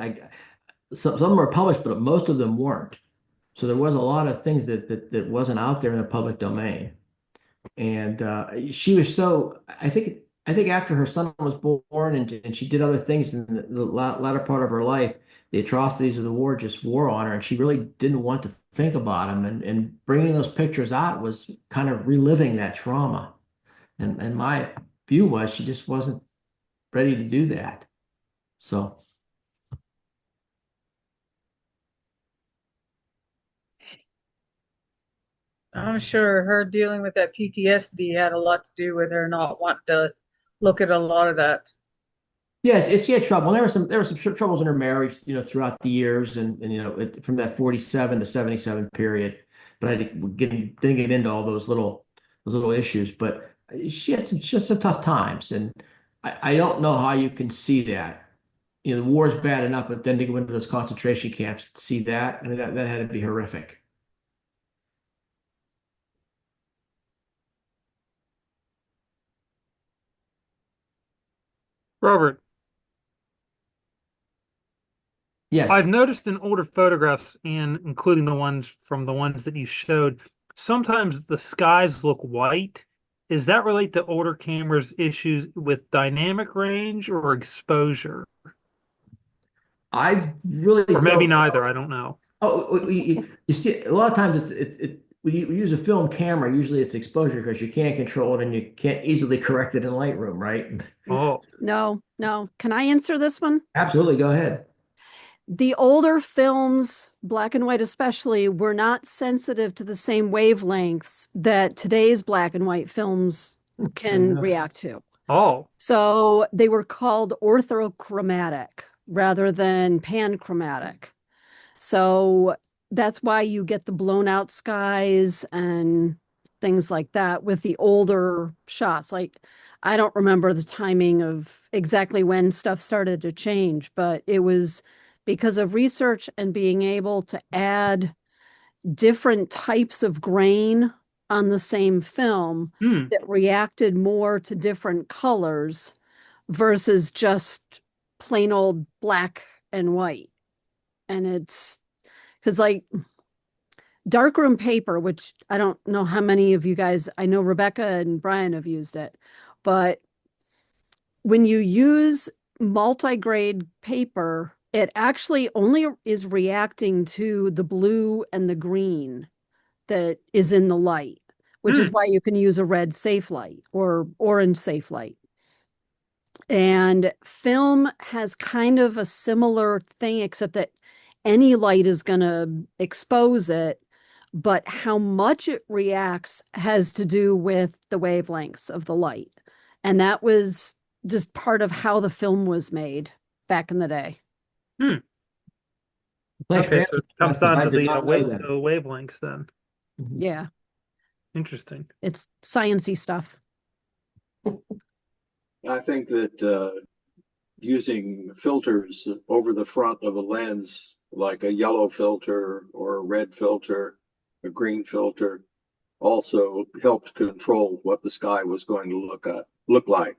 Some were published, but most of them weren't. So there was a lot of things that wasn't out there in the public domain. And she was so, I think after her son was born and she did other things in the latter part of her life, the atrocities of the war just wore on her, and she really didn't want to think about him, and bringing those pictures out was kind of reliving that trauma. And my view was she just wasn't ready to do that. So. I'm sure her dealing with that PTSD had a lot to do with her not wanting to look at a lot of that. Yeah, she had trouble. There were some troubles in her marriage, throughout the years, and from that 47 to 77 period. But didn't get into all those little issues. But she had some tough times, and I don't know how you can see that. The war is bad enough, but then to go into those concentration camps, see that, I mean, that had to be horrific. Robert, yes, I've noticed in older photographs, and including the ones that you showed, sometimes the skies look white. Is that relate to older cameras' issues with dynamic range or exposure? I really Or maybe don't know. neither. I don't know. Oh, you see, a lot of times when you use a film camera, usually it's exposure because you can't control it and you can't easily correct it in Lightroom, right? Oh, No. Can I answer this one? Absolutely, go ahead. The older films, black and white especially, were not sensitive to the same wavelengths that today's black and white films can react to. Oh. So they were called orthochromatic rather than panchromatic. So that's why you get the blown out skies and things like that with the older shots. Like, I don't remember the timing of exactly when stuff started to change, but it was because of research and being able to add different types of grain on the same film that reacted more to different colors versus just plain old black and white. And it's because, like, darkroom paper, which I don't know how many of you guys, I know Rebecca and Brian have used it, but when you use multi-grade paper, it actually only is reacting to the blue and the green that is in the light, which is why you can use a red safe light or orange safe light. And film has kind of a similar thing, except that any light is going to expose it, but how much it reacts has to do with the wavelengths of the light. And that was just part of how the film was made back in the day. Okay, so it comes down to the the wavelengths then. Yeah, Interesting. it's sciencey stuff. I think that using filters over the front of a lens, like a yellow filter or a red filter, a green filter, also helped control what the sky was going to look like.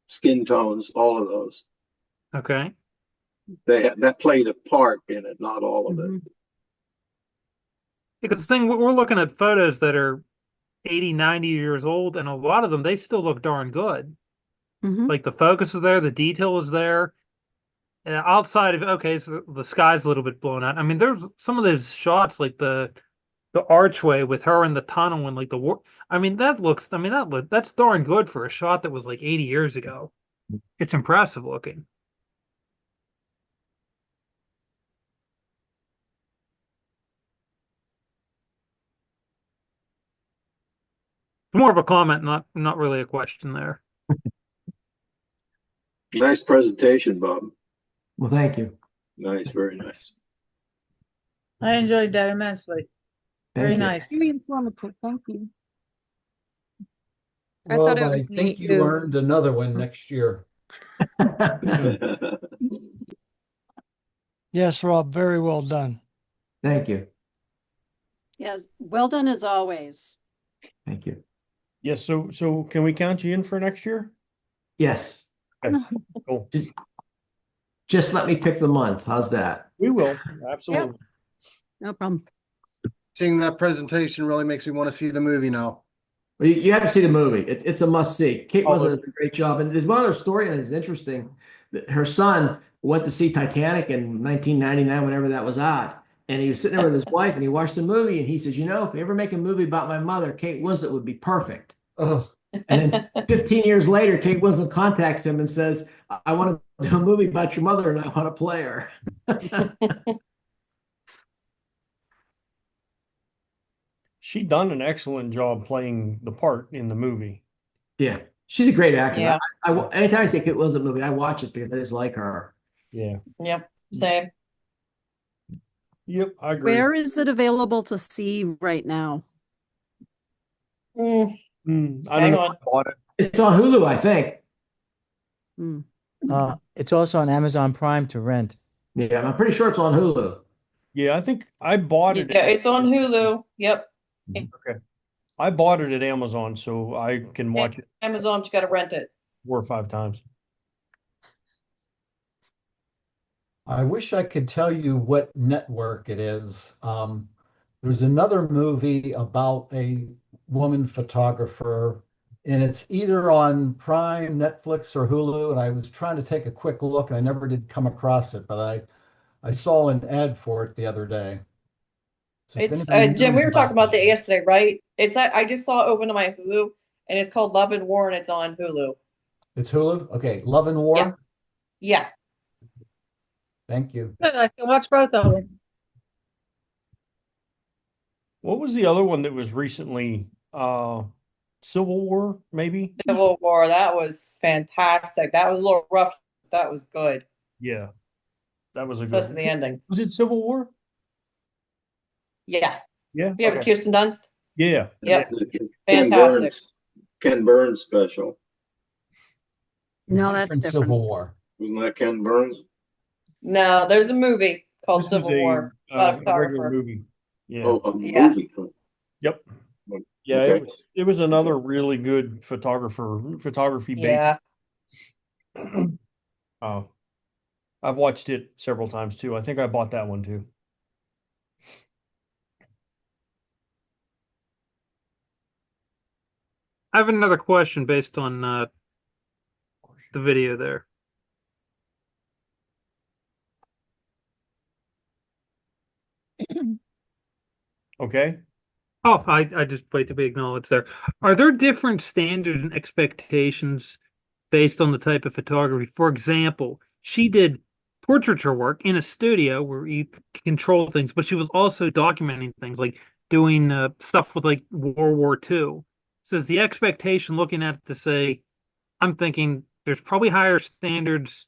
Skin tones, all of those. Okay. That played a part in it, not all of it. Because the thing, we're looking at photos that are 80, 90 years old, and a lot of them, they still look darn good. Like the focus is there, the detail is there. Outside of, okay, so the sky's a little bit blown out. I mean, there's some of those shots, like the archway with her in the tunnel and like the war. I mean, that's darn good for a shot that was like 80 years ago. It's impressive looking. More of a comment, not really a question there. Nice presentation, Bob. Well, thank you. Nice, very nice. I enjoyed that immensely. Very nice. Very informative. Thank you. I thought it Rob, was I think neat, you too. earned another one next year. Yes, Rob, very well done. Thank you. Yes, well done as always. Thank you. Yes, so can we count you in for next year? Yes. Okay, cool. Just let me pick the month. How's that? We will, absolutely. No problem. Seeing that presentation really makes me want to see the movie now. Well, you have to see the movie. It's a must see. Kate Moss does a great job. And there's one other story, and it's interesting. Her son went to see Titanic in 1999, whenever that was out. And he was sitting there with his wife and he watched the movie and he says, if you ever make a movie about my mother, Kate Winslet would be perfect. Oh. And then 15 years later, Kate Winslet contacts him and says, I want to do a movie about your mother and I want to play her. She done an excellent job playing the part in the movie. Yeah, she's a great actor. Yeah. Anytime I see a Kate Winslet movie, I watch it because I just like her. Yeah. Yep. Same. Yep, I agree. Where is it available to see right now? I don't Hang know. on. I bought it. It's on Hulu, I think. It's also on Amazon Prime to rent. Yeah, I'm pretty sure it's on Hulu. Yeah, I think I bought it. Yeah, it's on Hulu. Yep. Okay. I bought it at Amazon, so I can watch it Amazon, you got to rent it. 4 or 5 times. I wish I could tell you what network it is. There's another movie about a woman photographer, and it's either on Prime, Netflix, or Hulu. And I was trying to take a quick look, and I never did come across it, but I saw an ad for it the other day. So if It's anybody Jim, we knows were talking about that- that yesterday, right? I just saw it open to my Hulu and it's called Love and War and it's on Hulu. It's Hulu? Okay, Love and War? Yeah. Yeah. Thank you. Good, I can watch both of them. What was the other one that was recently Civil War, maybe? Civil War, that was fantastic. That was a little rough. That was good. Yeah. That was a good Especially the ending. Was it Civil War? Yeah. Yeah. You have Okay. Kirsten Dunst? Yeah. Yep. Ken Fantastic. Burns, Ken Burns special. No, that's Different different. Civil War. Wasn't that Ken Burns? No, there's a movie called This is Civil War about a a regular photographer. movie. Yeah. Oh, a Yeah. movie. Yep. Yeah, Okay. it was another really good photography based. Yeah. I've watched it several times too. I think I bought that one too. I have another question based on the video there. Okay. Oh, I just wait to be acknowledged there. Are there different standards and expectations based on the type of photography? For example, she did portraiture work in a studio where you control things, but she was also documenting things like doing stuff with like World War II. So is the expectation looking at it to say, I'm thinking there's probably higher standards.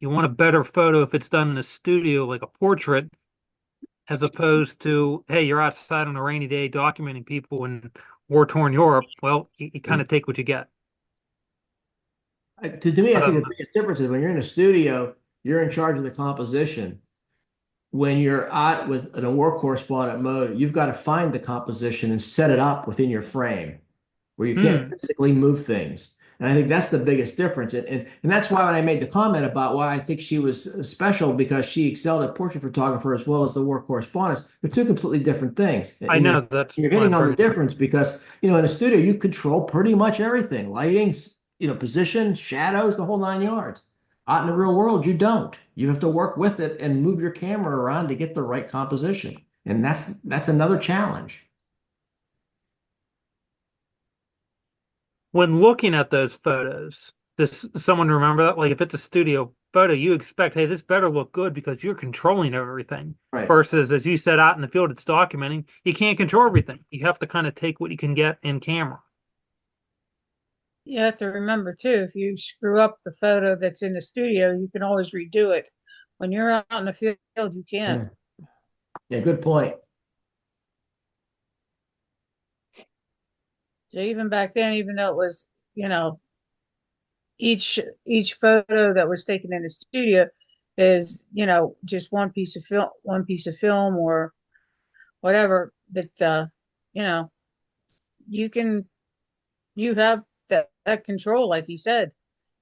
You want a better photo if it's done in a studio, like a portrait, as opposed to, hey, you're outside on a rainy day documenting people in war-torn Europe. Well, you kind of take what you get. To me, I think the biggest difference is when you're in a studio, you're in charge of the composition. When you're out with in a war correspondent mode, you've got to find the composition and set it up within your frame where you can't physically move things. And I think that's the biggest difference. And that's why when I made the comment about why I think she was special, because she excelled at portrait photographer as well as the war correspondence, they're two completely different things. I And know that's you're hitting on the difference because, in a studio, you control pretty much everything, lighting, position, shadows, the whole 9 yards. Out in the real world, you don't. You have to work with it and move your camera around to get the right composition. And that's another challenge. When looking at those photos, does someone remember that? Like if it's a studio photo, you expect, hey, this better look good because you're controlling everything. Right. Versus, as you said, out in the field, it's documenting. You can't control everything. You have to kind of take what you can get in camera. You have to remember too, if you screw up the photo that's in the studio, you can always redo it. When you're out in the field, you can't. Yeah, good point. So even back then, even though it was, each photo that was taken in the studio is, just one piece of film or whatever, that you have that control, like you said.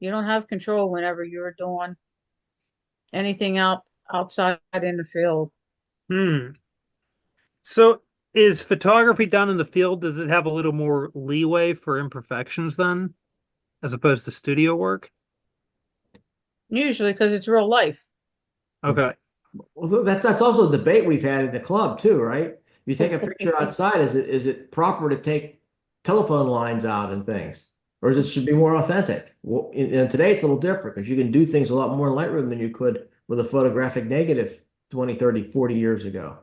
You don't have control whenever you're doing anything outside in the field. So is photography done in the field? Does it have a little more leeway for imperfections then, as opposed to studio work? Usually because it's real life. Okay. Well, that's also a debate we've had in the club too, right? If you take a picture outside, is it proper to take telephone lines out and things, or is it should be more authentic? Well, and today it's a little different because you can do things a lot more in Lightroom than you could with a photographic negative 20, 30, 40 years ago.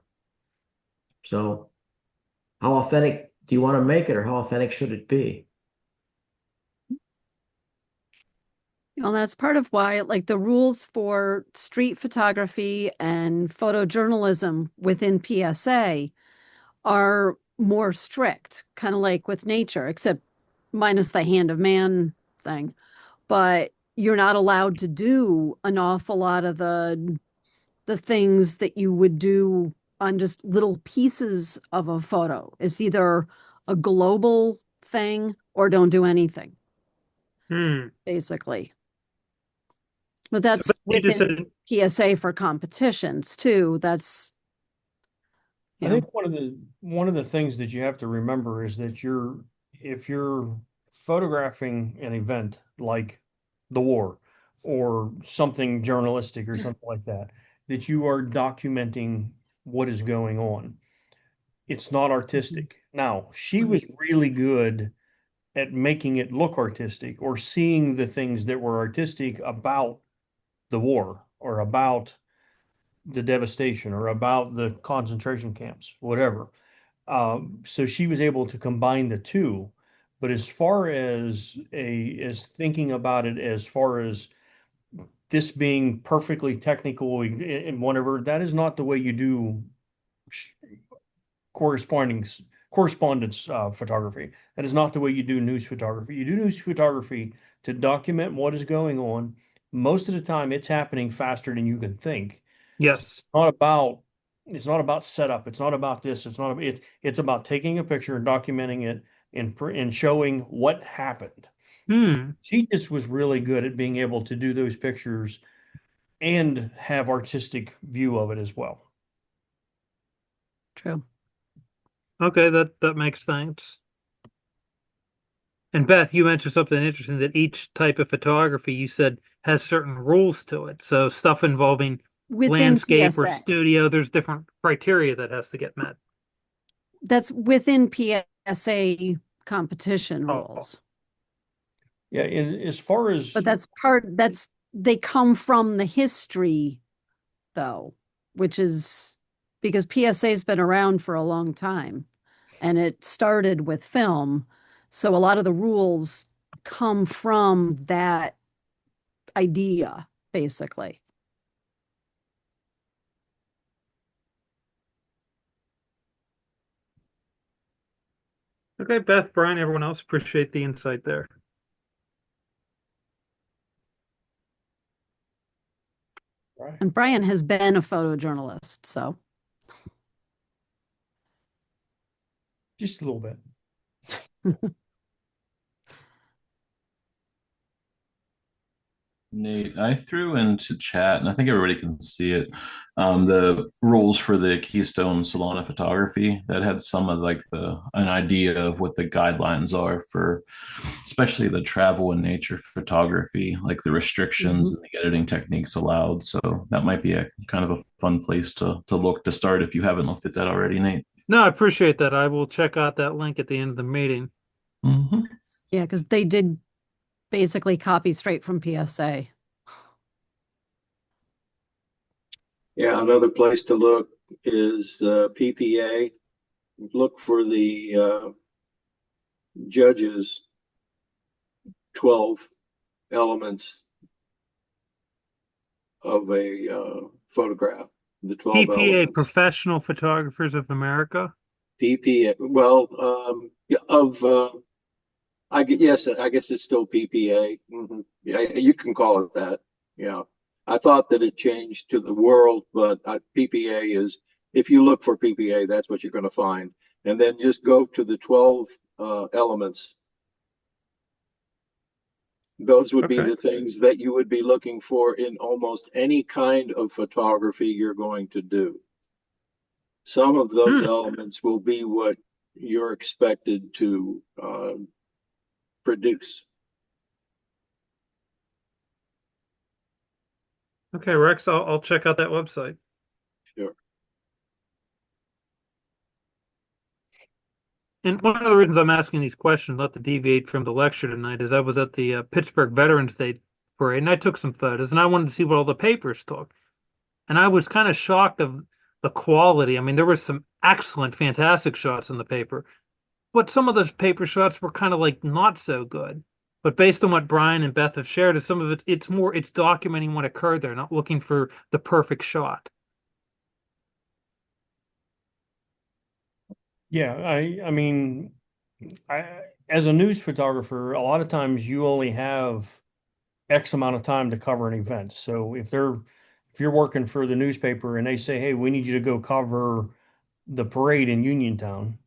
So, how authentic do you want to make it, or how authentic should it be? Well, that's part of why, like the rules for street photography and photojournalism within PSA are more strict, kind of like with nature, except minus the hand of man thing. But you're not allowed to do an awful lot of the things that you would do on just little pieces of a photo. It's either a global thing or don't do anything, basically. But that's you just within PSA for competitions too. That's I think one of the things that you have to remember is that if you're photographing an event like the war or something journalistic or something like that, that you are documenting what is going on. It's not artistic. Now, she was really good at making it look artistic or seeing the things that were artistic about the war or about the devastation or about the concentration camps, whatever. So she was able to combine the two. But as far as thinking about it, as far as this being perfectly technical and whatever, that is not the way you do correspondence photography. That is not the way you do news photography. You do news photography to document what is going on. Most of the time, it's happening faster than you can think. Yes. It's not about setup. It's not about this. It's about taking a picture and documenting it and showing what happened. She just was really good at being able to do those pictures and have artistic view of it as well. True. Okay, that makes sense. And Beth, you mentioned something interesting that each type of photography you said has certain rules to it. So stuff involving within landscape or PSA. studio, there's different criteria that has to get met. That's within PSA competition rules. Yeah, and as far as But they come from the history though, which is because PSA's been around for a long time and it started with film. So a lot of the rules come from that idea, basically. Okay, Beth, Brian, everyone else, appreciate the insight there. And Brian has been a photojournalist, so. Just a little bit. Nate, I threw into chat, and I think everybody can see it. The rules for the Keystone Salon of Photography that had some of like an idea of what the guidelines are for, especially the travel and nature photography, like the restrictions and the editing techniques allowed. So that might be a kind of a fun place to look to start if you haven't looked at that already, Nate. No, I appreciate that. I will check out that link at the end of the meeting. Yeah, because they did basically copy straight from PSA. Yeah, another place to look is PPA. Look for the judges' 12 elements of a photograph. The 12 PPA, elements. Professional Photographers of America. PPA. Well, I guess it's still PPA. Yeah, you can call it that. Yeah, I thought that it changed to the world, but PPA is. If you look for PPA, that's what you're going to find, and then just go to the 12 elements. Those would be the things that you would be looking for in almost any kind of photography you're going to do. Some of those elements will be what you're expected to produce. Okay, Rex, I'll check out that website. Sure. And one of the reasons I'm asking these questions, not to deviate from the lecture tonight, is I was at the Pittsburgh Veterans Day parade and I took some photos and I wanted to see what all the papers took. And I was kind of shocked of the quality. I mean, there were some excellent, fantastic shots in the paper, but some of those paper shots were kind of like not so good. But based on what Brian and Beth have shared, is some of it's more it's documenting what occurred there, not looking for the perfect shot. Yeah, I mean, as a news photographer, a lot of times you only have X amount of time to cover an event. So if you're working for the newspaper and they say, "Hey, we need you to go cover the parade in Uniontown,"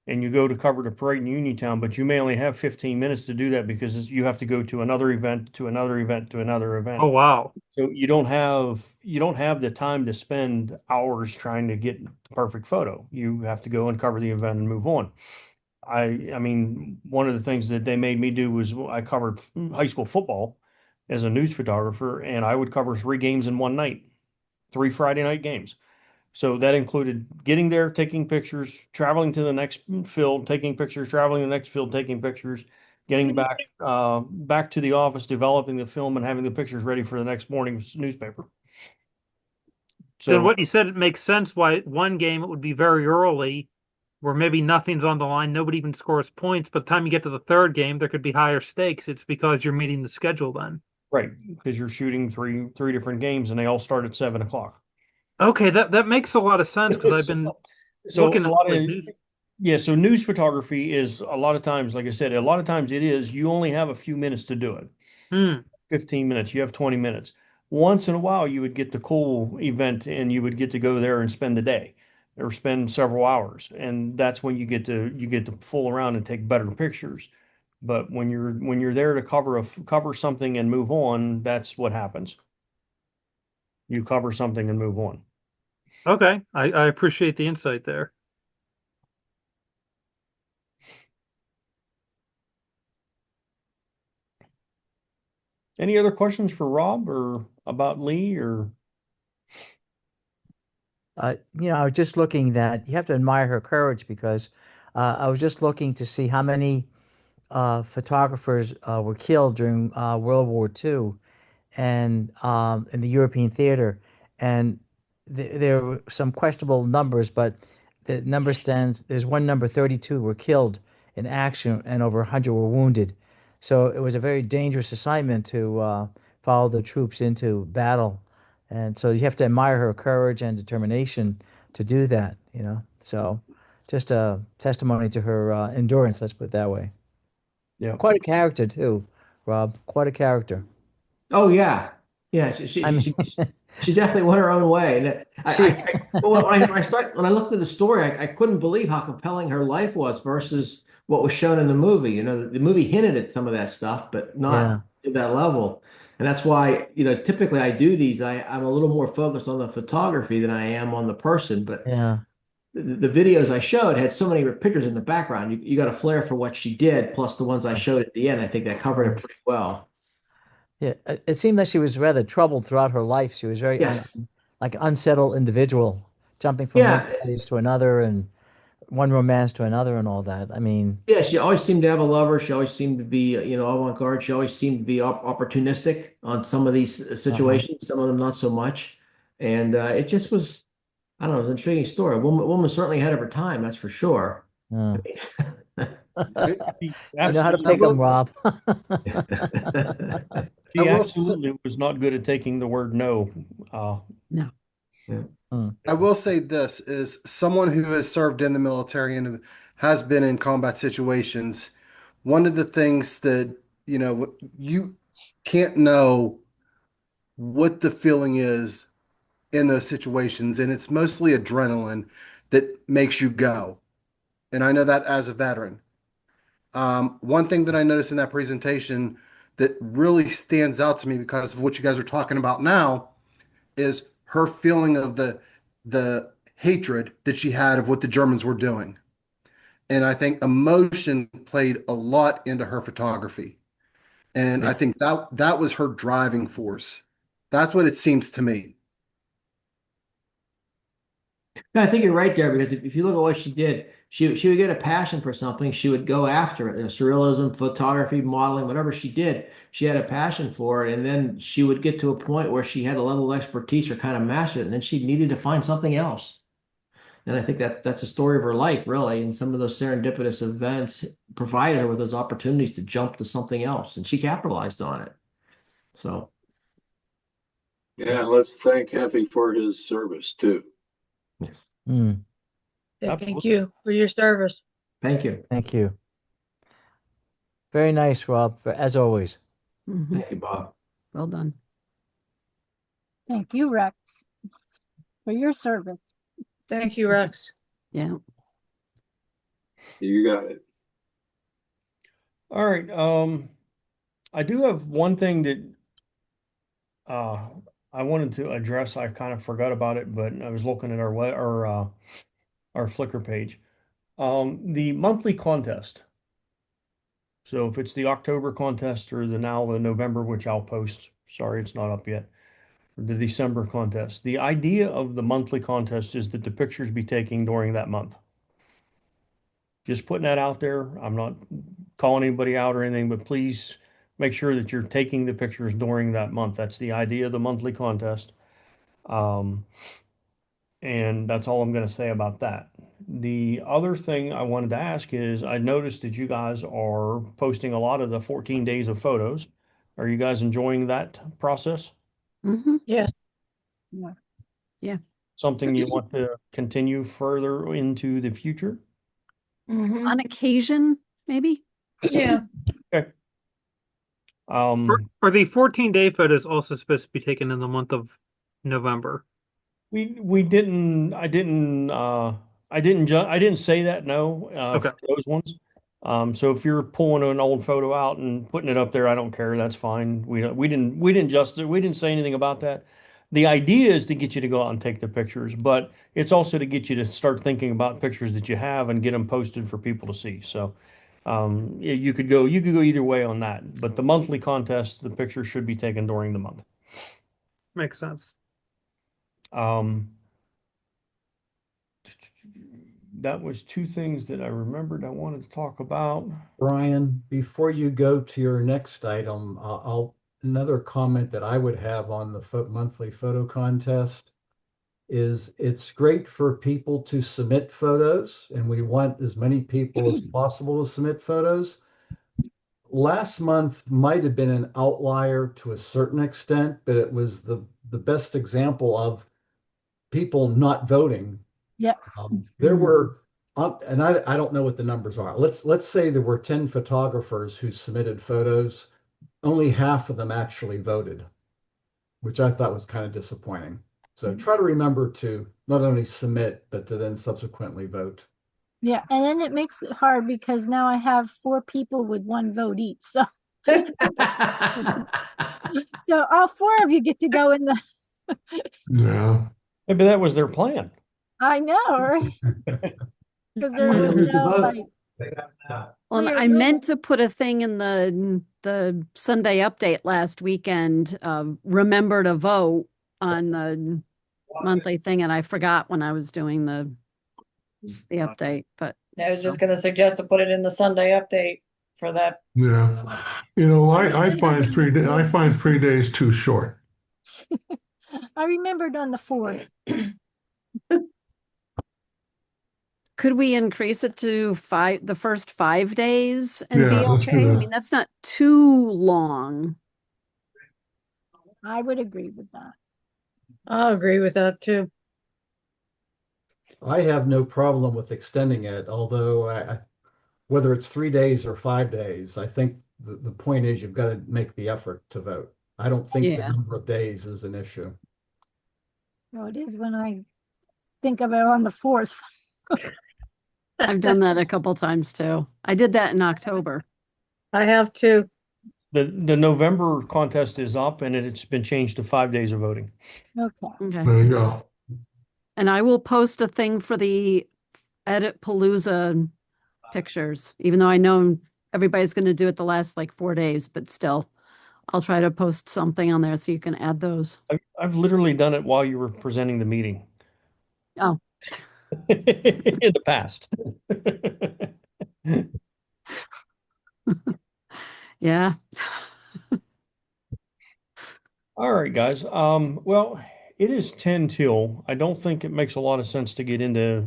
and you go to cover the parade in Uniontown, but you may only have 15 minutes to do that because you have to go to another event, to another event, to another event. Oh, wow. So you don't have the time to spend hours trying to get the perfect photo. You have to go and cover the event and move on. I mean, one of the things that they made me do was I covered high school football as a news photographer, and I would cover 3 games in one night, 3 Friday night games. So that included getting there, taking pictures, traveling to the next field, taking pictures, traveling to the next field, taking pictures, getting back to the office, developing the film, and having the pictures ready for the next morning's newspaper. Then So what you said, it makes sense why one game it would be very early, where maybe nothing's on the line, nobody even scores points. By the time you get to the third game, there could be higher stakes. It's because you're meeting the schedule then. right, because you're shooting three different games, and they all start at 7 o'clock. Okay, that makes a lot of sense because I've been So looking a at lot like of news. yeah, so news photography is a lot of times, like I said, a lot of times it is you only have a few minutes to do it. 15 minutes, you have 20 minutes. Once in a while, you would get the cool event and you would get to go there and spend the day or spend several hours. And that's when you get to fool around and take better pictures. But when you're there to cover something and move on, that's what happens. You cover something and move on. Okay, I appreciate the insight there. Any other questions for Rob or about Lee or? I was just looking that you have to admire her courage because I was just looking to see how many photographers were killed during World War II and in the European theater. And there were some questionable numbers, but the number stands, there's one number, 32 were killed in action and over 100 were wounded. So it was a very dangerous assignment to follow the troops into battle. And so you have to admire her courage and determination to do that. So just a testimony to her endurance, let's put it that way. Yeah. Quite a character too, Rob. Quite a character. Oh yeah, yeah. I mean, She definitely went her own way. And when I looked at the story, I couldn't believe how compelling her life was versus what was shown in the movie. The movie hinted at some of that stuff, but not to that level. And that's why, typically I do these. I'm a little more focused on the photography than I am on the person. But yeah. The videos I showed had so many pictures in the background. You got a flair for what she did, plus the ones I showed at the end. I think that covered it pretty well. Yeah, it seemed like she was rather troubled throughout her life. She was very Yes. like an unsettled individual, jumping from one place to another and one romance to another and all that. I mean, Yeah, she always seemed to have a lover. She always seemed to be, avant-garde. She always seemed to be opportunistic on some of these situations, some of them not so much. And it just was, I don't know, it was an intriguing story. Woman certainly ahead of her time, that's for sure. Yeah. She I know how to pick them, Rob. She absolutely was not good at taking the word no. No. I will say this is someone who has served in the military and has been in combat situations. One of the things that, you can't know what the feeling is in those situations, and it's mostly adrenaline that makes you go. And I know that as a veteran. One thing that I noticed in that presentation that really stands out to me because of what you guys are talking about now is her feeling of the hatred that she had of what the Germans were doing. And I think emotion played a lot into her photography. And I think that was her driving force. That's what it seems to me. No, I think you're right there because if you look at what she did, she would get a passion for something, she would go after it. Surrealism, photography, modeling, whatever she did, she had a passion for it, and then she would get to a point where she had a level of expertise or kind of mastered it, and then she needed to find something else. And I think that's a story of her life, really. And some of those serendipitous events provided her with those opportunities to jump to something else, and she capitalized on it. So, Yeah, and let's thank Heffy for his service too. Yeah, thank you for your service. thank you. Thank you. Very nice, Rob, as always. Thank you, Bob. Well done. Thank you, Rex, for your service. Thank you, Rex. Yeah. You got it. All right. I do have one thing that I wanted to address. I kind of forgot about it, but I was looking at our Flickr page. The monthly contest. So if it's the October contest or the November, which I'll post, sorry, it's not up yet, the December contest. The idea of the monthly contest is that the pictures be taken during that month. Just putting that out there. I'm not calling anybody out or anything, but please make sure that you're taking the pictures during that month. That's the idea of the monthly contest. And that's all I'm going to say about that. The other thing I wanted to ask is I noticed that you guys are posting a lot of the 14 days of photos. Are you guys enjoying that process? Yes. Yeah. Yeah. Something you want to continue further into the future? On occasion, maybe. Yeah. Okay. Are the 14-day photos also supposed to be taken in the month of November? We didn't I didn't say that, no, Okay. for those ones. So if you're pulling an old photo out and putting it up there, I don't care. That's fine. We didn't say anything about that. The idea is to get you to go out and take the pictures, but it's also to get you to start thinking about pictures that you have and get them posted for people to see. So you could go either way on that. But the monthly contest, the pictures should be taken during the month. Makes sense. That was two things that I remembered I wanted to talk about. Brian, before you go to your next item, another comment that I would have on the monthly photo contest is it's great for people to submit photos, and we want as many people as possible to submit photos. Last month might have been an outlier to a certain extent, but it was the best example of people not voting. Yes. There were, and I don't know what the numbers are. Let's say there were 10 photographers who submitted photos. Only half of them actually voted, which I thought was kind of disappointing. So try to remember to not only submit, but to then subsequently vote. Yeah, and then it makes it hard because now I have 4 people with 1 vote each. So, so all 4 of you get to go in the. Yeah. Maybe that was their plan. I know, right? Because there was no like. Well, I meant to put a thing in the Sunday update last weekend. Remember to vote on the monthly thing, and I forgot when I was doing the update. But I was just gonna suggest to put it in the Sunday update for that. Yeah, I find 3 days too short. I remembered on the 4th. could we increase it to the first 5 days and be Yeah, let's do okay? I that. mean, that's not too long. I would agree with that. I'll agree with that too. I have no problem with extending it, although whether it's 3 days or 5 days, I think the point is you've got to make the effort to vote. I don't think the Yeah. number of days is an issue. No, it is when I think of it on the 4th. I've done that a couple times too. I did that in October. I have too. The November contest is up and it's been changed to 5 days of voting. Okay. There you go. And I will post a thing for the Edit Palooza pictures, even though I know everybody's going to do it the last like 4 days, but still, I'll try to post something on there so you can add those. I've literally done it while you were presenting the meeting. Oh, in the past. Yeah. All right, guys. Well, it is 10 till. I don't think it makes a lot of sense to get into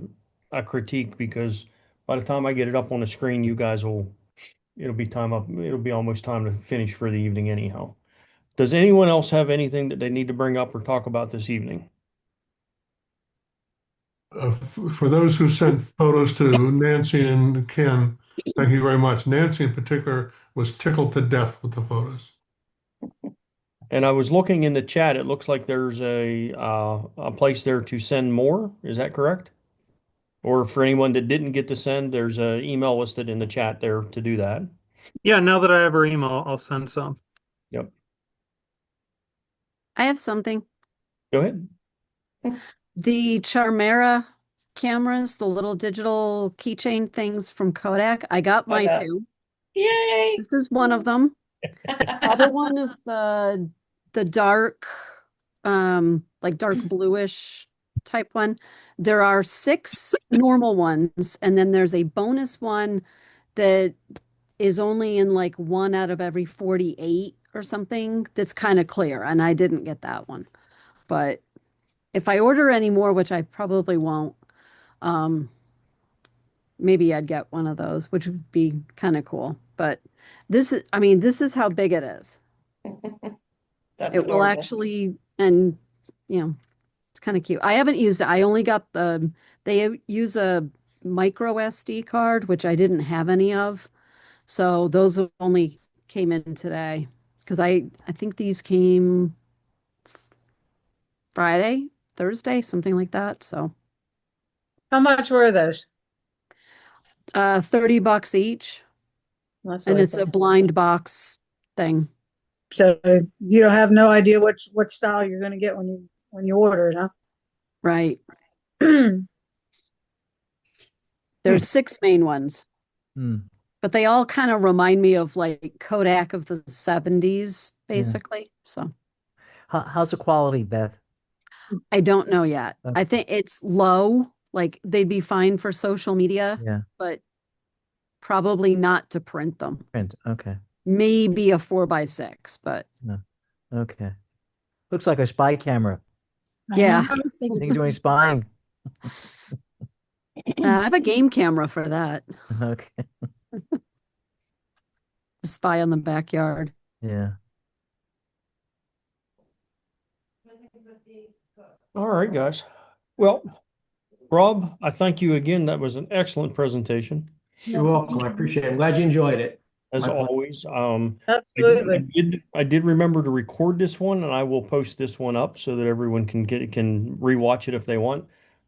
a critique because by the time I get it up on the screen, you guys will, it'll be time up. It'll be almost time to finish for the evening anyhow. Does anyone else have anything that they need to bring up or talk about this evening? For those who sent photos to Nancy and Ken, thank you very much. Nancy in particular was tickled to death with the photos. And I was looking in the chat. It looks like there's a place there to send more. Is that correct? Or for anyone that didn't get to send, there's an email listed in the chat there to do that. Yeah, now that I have her email, I'll send some. Yep. I have something. Go ahead. The Charmera cameras, the little digital keychain things from Kodak. I got mine Okay. too. Yay! This is one of them. Other one is the dark, like dark bluish type one. There are 6 normal ones, and then there's a bonus one that is only in like 1 out of every 48 or something that's kind of clear, and I didn't get that one. But if I order any more, which I probably won't, maybe I'd get one of those, which would be kind of cool. But this is, I mean, this is how big it is. That's It will adorable. actually, and you know, it's kind of cute. I haven't used it. I only got they use a micro SD card, which I didn't have any of. So those only came in today because I think these came Friday, Thursday, something like that. So How much were those? $30 each. That's And what I it's a thought. blind box thing. So you don't have no idea what style you're going to get when you order it, huh? Right. There's 6 main ones, Hmm. but they all kind of remind me of like Kodak of the 70s, basically. So How's the quality, Beth? I don't know yet. Okay. I think it's low, like they'd be fine for social media, Yeah. but probably not to print them. Print. Okay. Maybe a 4x6, but No. Okay. Looks like a spy camera. yeah. I was You thinking can do any spying? I have a game camera for that. Okay. Spy on the backyard. Yeah. All right, guys. Well, Rob, I thank you again. That was an excellent presentation. You're welcome. I appreciate it. I'm glad you enjoyed it. As My pleasure. always. Absolutely. I did remember to record this one, and I will post this one up so that everyone can rewatch it if they want.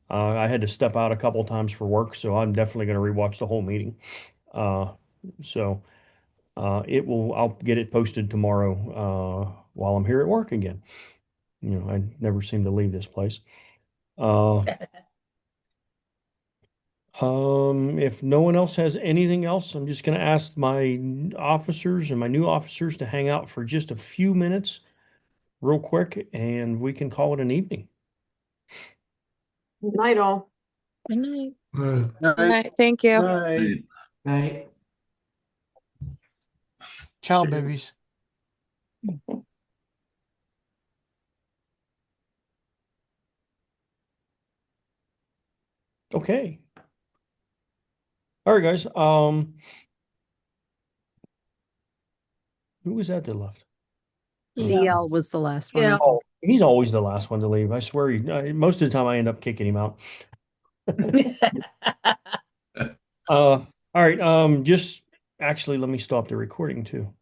I had to step out a couple times for work, so I'm definitely going to rewatch the whole meeting. So I'll get it posted tomorrow while I'm here at work again. You know, I never seem to leave this place. If no one else has anything else, I'm just going to ask my officers and my new officers to hang out for just a few minutes, real quick, and we can call it an evening. Good night, all. Good night. Right. Good night. Thank you. Right. Right. Ciao, babies. Okay. All right, guys. Who was that left? DL was the last one. Yeah. Oh, he's always the last one to leave. I swear. Most of the time, I end up kicking him out. All right. Just actually, let me stop the recording too.